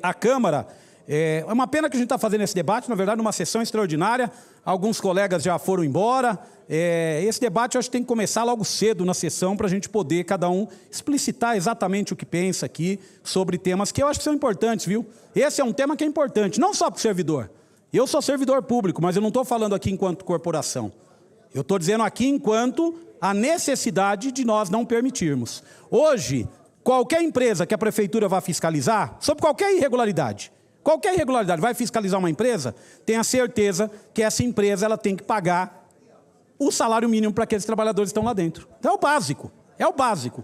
a Câmara, é uma pena que a gente está fazendo esse debate, na verdade, numa sessão extraordinária, alguns colegas já foram embora. Esse debate eu acho que tem que começar logo cedo na sessão para a gente poder, cada um, explicitar exatamente o que pensa aqui sobre temas que eu acho que são importantes, viu? Esse é um tema que é importante, não só para o servidor. Eu sou servidor público, mas eu não estou falando aqui enquanto corporação. Eu estou dizendo aqui enquanto a necessidade de nós não permitirmos. Hoje, qualquer empresa que a prefeitura vá fiscalizar, sobre qualquer irregularidade, vai fiscalizar uma empresa, tenha certeza que essa empresa ela tem que pagar o salário mínimo para aqueles trabalhadores que estão lá dentro. Então é o básico.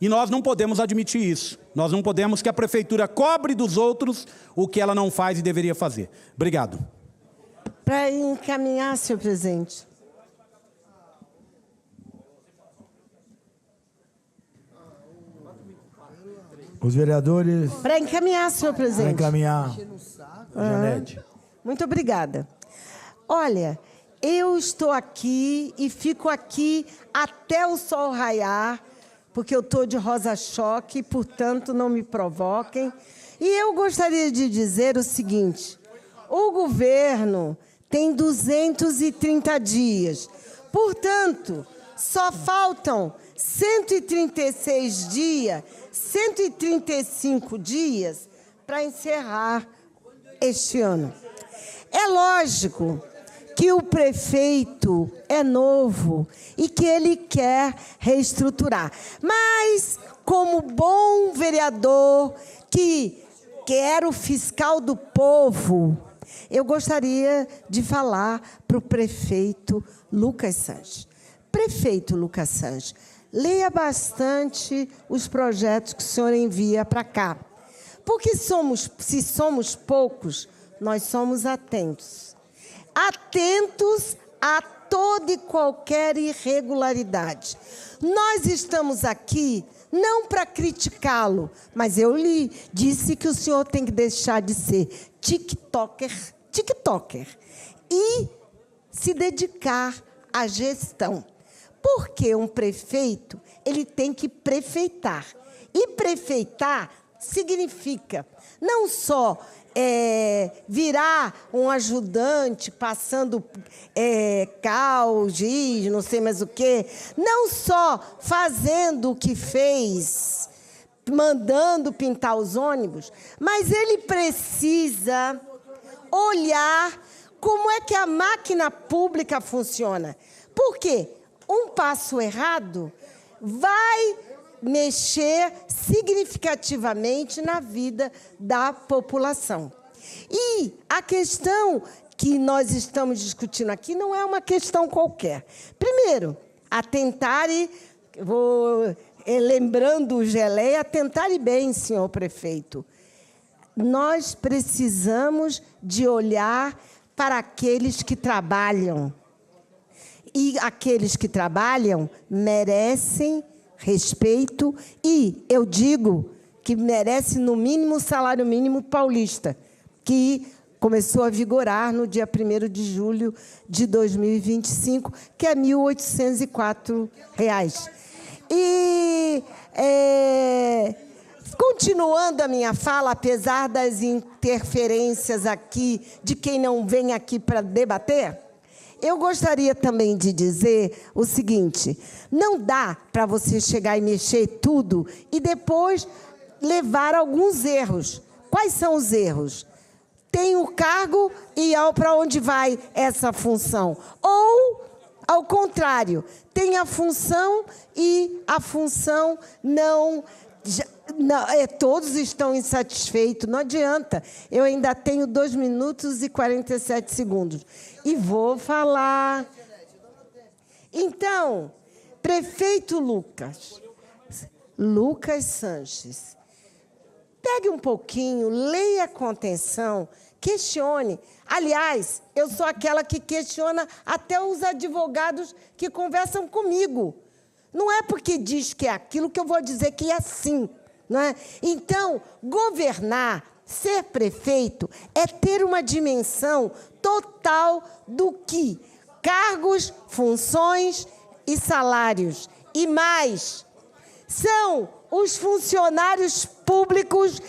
E nós não podemos admitir isso. Nós não podemos que a prefeitura cobre dos outros o que ela não faz e deveria fazer. Obrigado. Para encaminhar, senhor presidente. Os vereadores... Para encaminhar, senhor presidente. Para encaminhar. Janete. Muito obrigada. Olha, eu estou aqui e fico aqui até o sol raiar, porque eu estou de rosa-choque, portanto, não me provoquem. E eu gostaria de dizer o seguinte, o governo tem 230 dias, portanto, só faltam 136 dias, 135 dias para encerrar este ano. É lógico que o prefeito é novo e que ele quer reestruturar. Mas, como bom vereador que era o fiscal do povo, eu gostaria de falar para o prefeito Lucas Sanches. Prefeito Lucas Sanches, leia bastante os projetos que o senhor envia para cá. Porque se somos poucos, nós somos atentos. Atentos a toda e qualquer irregularidade. Nós estamos aqui não para criticá-lo, mas eu lhe disse que o senhor tem que deixar de ser tiktoker e se dedicar à gestão. Porque um prefeito, ele tem que prefeitar. E prefeitar significa não só virar um ajudante passando cal, giz, não sei mais o quê, não só fazendo o que fez, mandando pintar os ônibus, mas ele precisa olhar como é que a máquina pública funciona. Por quê? Um passo errado vai mexer significativamente na vida da população. E a questão que nós estamos discutindo aqui não é uma questão qualquer. Primeiro, lembrando o Geleia, atentare bem, senhor prefeito. Nós precisamos de olhar para aqueles que trabalham. E aqueles que trabalham merecem respeito e, eu digo, que merece, no mínimo, o salário mínimo paulista, que começou a vigorar no dia 1º de julho de 2025, que é R$ 1.804. E Continuando a minha fala, apesar das interferências aqui de quem não vem aqui para debater, eu gostaria também de dizer o seguinte: não dá para você chegar e mexer tudo e depois levar alguns erros. Quais são os erros? Tem o cargo e para onde vai essa função? Ou, ao contrário, tem a função e a função não, todos estão insatisfeitos, não adianta. Eu ainda tenho 2 minutos e 47 segundos. E vou falar. Então, prefeito Lucas Sanches, pegue um pouquinho, leia com atenção, questione. Aliás, eu sou aquela que questiona até os advogados que conversam comigo. Não é porque diz que é aquilo que eu vou dizer que é assim. Não é? Então, governar, ser prefeito, é ter uma dimensão total do que cargos, funções e salários. E mais, são os funcionários públicos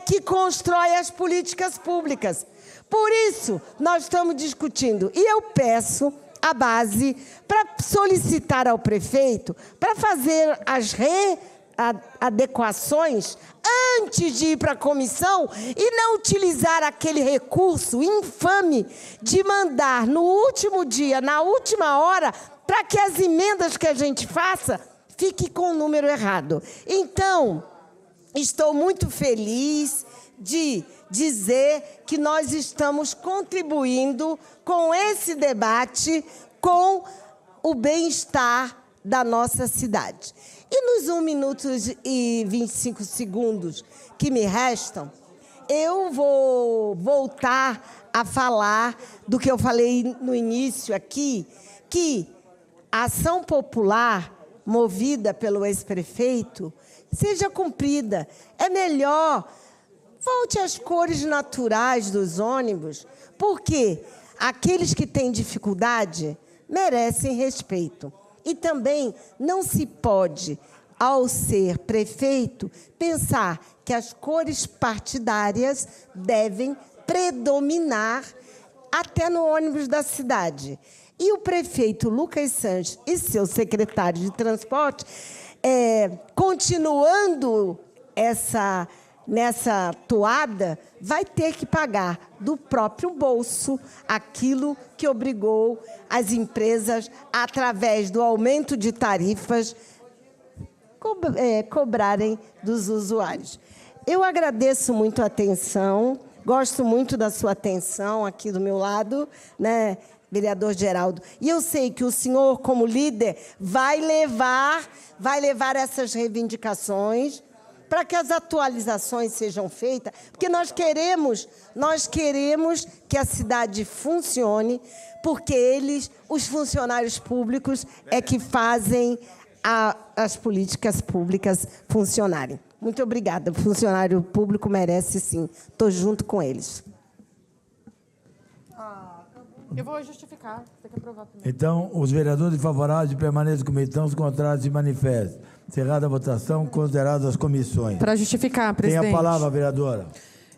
que constroem as políticas públicas. Por isso, nós estamos discutindo. E eu peço a base para solicitar ao prefeito para fazer as adequações antes de ir para a comissão e não utilizar aquele recurso infame de mandar no último dia, na última hora, para que as emendas que a gente faça fique com o número errado. Então, estou muito feliz de dizer que nós estamos contribuindo com esse debate, com o bem-estar da nossa cidade. E nos 1 minuto e 25 segundos que me restam, eu vou voltar a falar do que eu falei no início aqui, que a ação popular movida pelo ex-prefeito seja cumprida. É melhor, volte às cores naturais dos ônibus, porque aqueles que têm dificuldade merecem respeito. E também não se pode, ao ser prefeito, pensar que as cores partidárias devem predominar até no ônibus da cidade. E o prefeito Lucas Sanches e seu secretário de transporte, continuando nessa toada, vai ter que pagar do próprio bolso aquilo que obrigou as empresas, através do aumento de tarifas, cobrarem dos usuários. Eu agradeço muito a atenção, gosto muito da sua atenção aqui do meu lado, né, vereador Geraldo. E eu sei que o senhor, como líder, vai levar essas reivindicações para que as atualizações sejam feitas, porque nós queremos que a cidade funcione, porque os funcionários públicos, que fazem as políticas públicas funcionarem. Muito obrigada. O funcionário público merece, sim. Estou junto com eles. Eu vou justificar. Tem que aprovar primeiro. Então, os vereadores favoráveis permaneçam como estão, os contrários se manifestam. Encerrada a votação, consideradas as comissões. Para justificar, presidente. Tem a palavra, vereadora.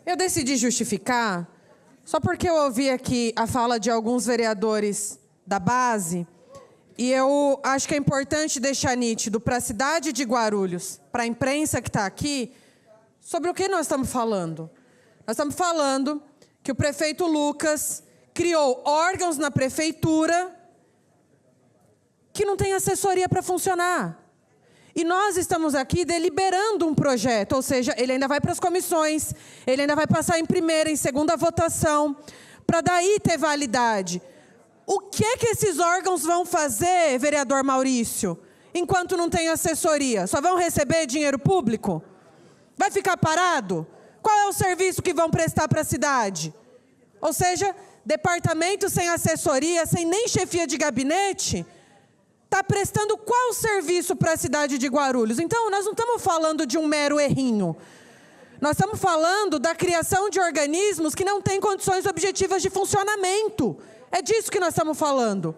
Eu decidi justificar só porque eu ouvi aqui a fala de alguns vereadores da base e eu acho que é importante deixar nítido para a cidade de Guarulhos, para a imprensa que está aqui, sobre o que nós estamos falando. Nós estamos falando que o prefeito Lucas criou órgãos na prefeitura que não tem assessoria para funcionar. E nós estamos aqui deliberando um projeto, ou seja, ele ainda vai para as comissões, ele ainda vai passar em primeira, em segunda votação, para daí ter validade. O que esses órgãos vão fazer, vereador Maurício, enquanto não tem assessoria? Só vão receber dinheiro público? Vai ficar parado? Qual é o serviço que vão prestar para a cidade? Ou seja, departamento sem assessoria, sem nem chefia de gabinete, está prestando qual serviço para a cidade de Guarulhos? Então, nós não estamos falando de um mero errinho. Nós estamos falando da criação de organismos que não têm condições objetivas de funcionamento. É disso que nós estamos falando.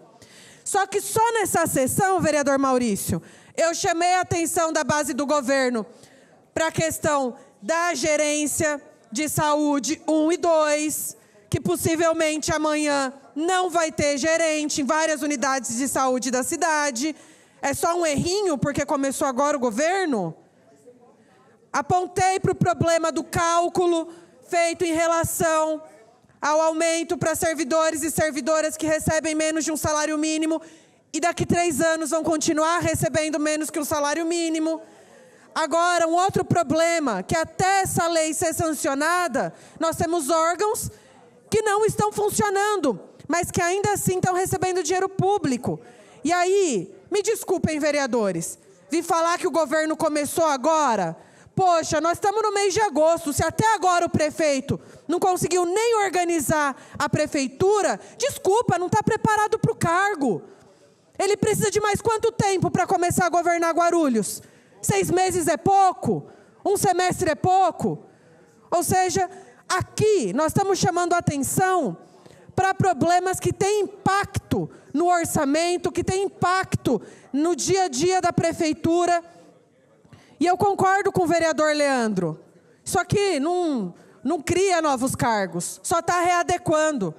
Só que só nessa sessão, vereador Maurício, eu chamei a atenção da base do governo para a questão da gerência de saúde 1 e 2, que possivelmente amanhã não vai ter gerente em várias unidades de saúde da cidade. É só um errinho porque começou agora o governo? Apontei para o problema do cálculo feito em relação ao aumento para servidores e servidoras que recebem menos de um salário mínimo e daqui 3 anos vão continuar recebendo menos que um salário mínimo. Agora, um outro problema, que até essa lei ser sancionada, nós temos órgãos que não estão funcionando, mas que ainda assim estão recebendo dinheiro público. E aí, me desculpem, vereadores, vim falar que o governo começou agora. Poxa, nós estamos no mês de agosto, se até agora o prefeito não conseguiu nem organizar a prefeitura, desculpa, não está preparado para o cargo. Ele precisa de mais quanto tempo para começar a governar Guarulhos? 6 meses é pouco? 1 semestre é pouco? Ou seja, aqui nós estamos chamando a atenção para problemas que têm impacto no orçamento, que têm impacto no dia a dia da prefeitura. E eu concordo com o vereador Leandro. Isso aqui não cria novos cargos, só está readequando.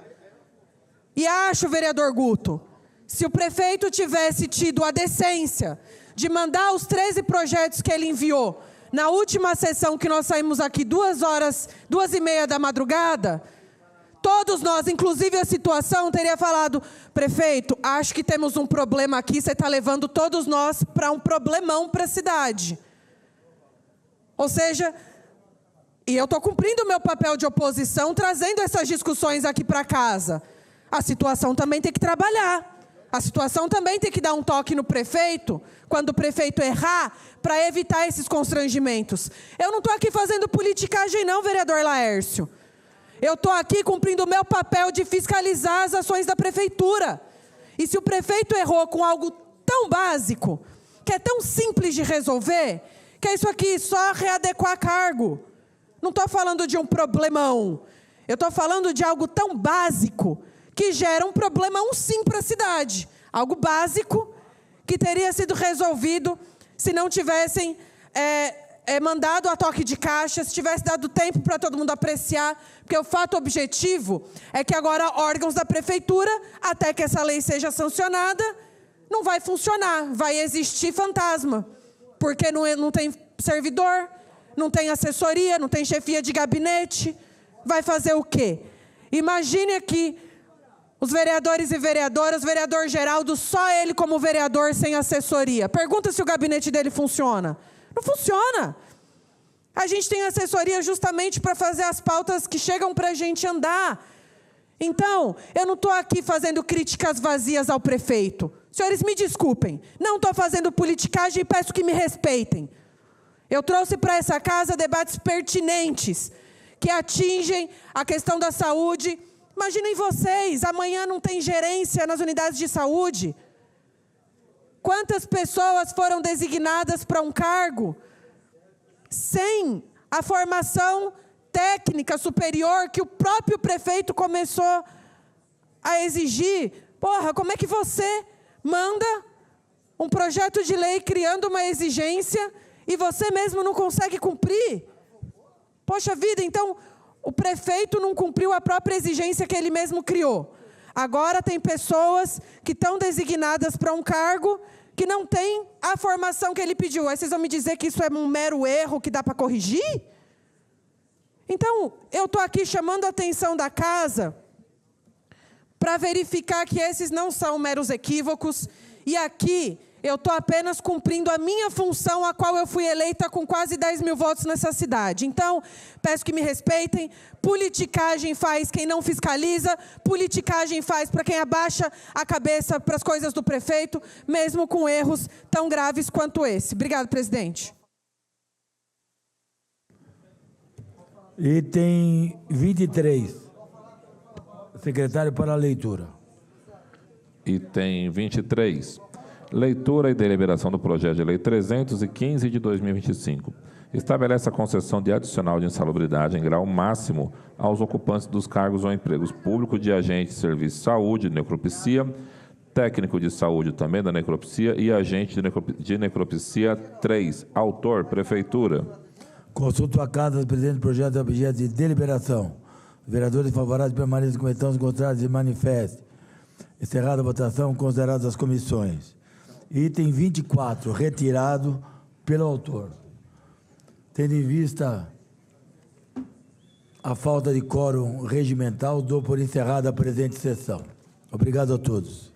E acho, vereador Guto, se o prefeito tivesse tido a decência de mandar os 13 projetos que ele enviou na última sessão que nós saímos aqui 2h30 da madrugada, todos nós, inclusive a situação, teria falado, prefeito, acho que temos um problema aqui, você está levando todos nós para um problemão para a cidade. Ou seja, e eu estou cumprindo o meu papel de oposição, trazendo essas discussões aqui para casa. A situação também tem que trabalhar. A situação também tem que dar um toque no prefeito, quando o prefeito errar, para evitar esses constrangimentos. Eu não estou aqui fazendo politicagem não, vereador Laércio. Eu estou aqui cumprindo o meu papel de fiscalizar as ações da prefeitura. E se o prefeito errou com algo tão básico, que é tão simples de resolver, que é isso aqui, só readequar cargo. Não estou falando de um problemão. Eu estou falando de algo tão básico que gera um problemão sim para a cidade. Algo básico que teria sido resolvido se não tivessem mandado a toque de caixa, se tivesse dado tempo para todo mundo apreciar, porque o fato objetivo é que agora órgãos da prefeitura, até que essa lei seja sancionada, não vai funcionar, vai existir fantasma, porque não tem servidor, não tem assessoria, não tem chefia de gabinete, vai fazer o quê? Imagine aqui os vereadores e vereadoras, o vereador Geraldo, só ele como vereador sem assessoria. Pergunta se o gabinete dele funciona. Não funciona. A gente tem assessoria justamente para fazer as pautas que chegam para a gente andar. Então, eu não estou aqui fazendo críticas vazias ao prefeito. Senhores, me desculpem. Não estou fazendo politicagem e peço que me respeitem. Eu trouxe para essa casa debates pertinentes, que atingem a questão da saúde. Imaginem vocês, amanhã não tem gerência nas unidades de saúde. Quantas pessoas foram designadas para um cargo sem a formação técnica superior que o próprio prefeito começou a exigir? Porra, como é que você manda um projeto de lei criando uma exigência e você mesmo não consegue cumprir? Poxa vida, então o prefeito não cumpriu a própria exigência que ele mesmo criou. Agora tem pessoas que estão designadas para um cargo que não tem a formação que ele pediu. Aí vocês vão me dizer que isso é um mero erro que dá para corrigir? Então, eu estou aqui chamando a atenção da casa para verificar que esses não são meros equívocos. E aqui eu estou apenas cumprindo a minha função, a qual eu fui eleita com quase 10 mil votos nessa cidade. Então, peço que me respeitem. Politicagem faz quem não fiscaliza, politicagem faz para quem abaixa a cabeça para as coisas do prefeito, mesmo com erros tão graves quanto esse. Obrigado, presidente. Item 23. Secretário para a leitura. Item 23. Leitura e deliberação do projeto de lei 315 de 2025. Estabelece a concessão de adicional de insalubridade em grau máximo aos ocupantes dos cargos ou empregos públicos de agente de serviço de saúde, necropsia, técnico de saúde também da necropsia e agente de necropsia 3. Autor, Prefeitura. Consulto a casa do presidente do projeto objeto de deliberação. Os vereadores favoráveis permaneçam como estão, os contrários se manifestem. Encerrada a votação, consideradas as comissões. Item 24, retirado pelo autor. Tendo em vista a falta de quórum regimental, dou por encerrada a presente sessão. Obrigado a todos.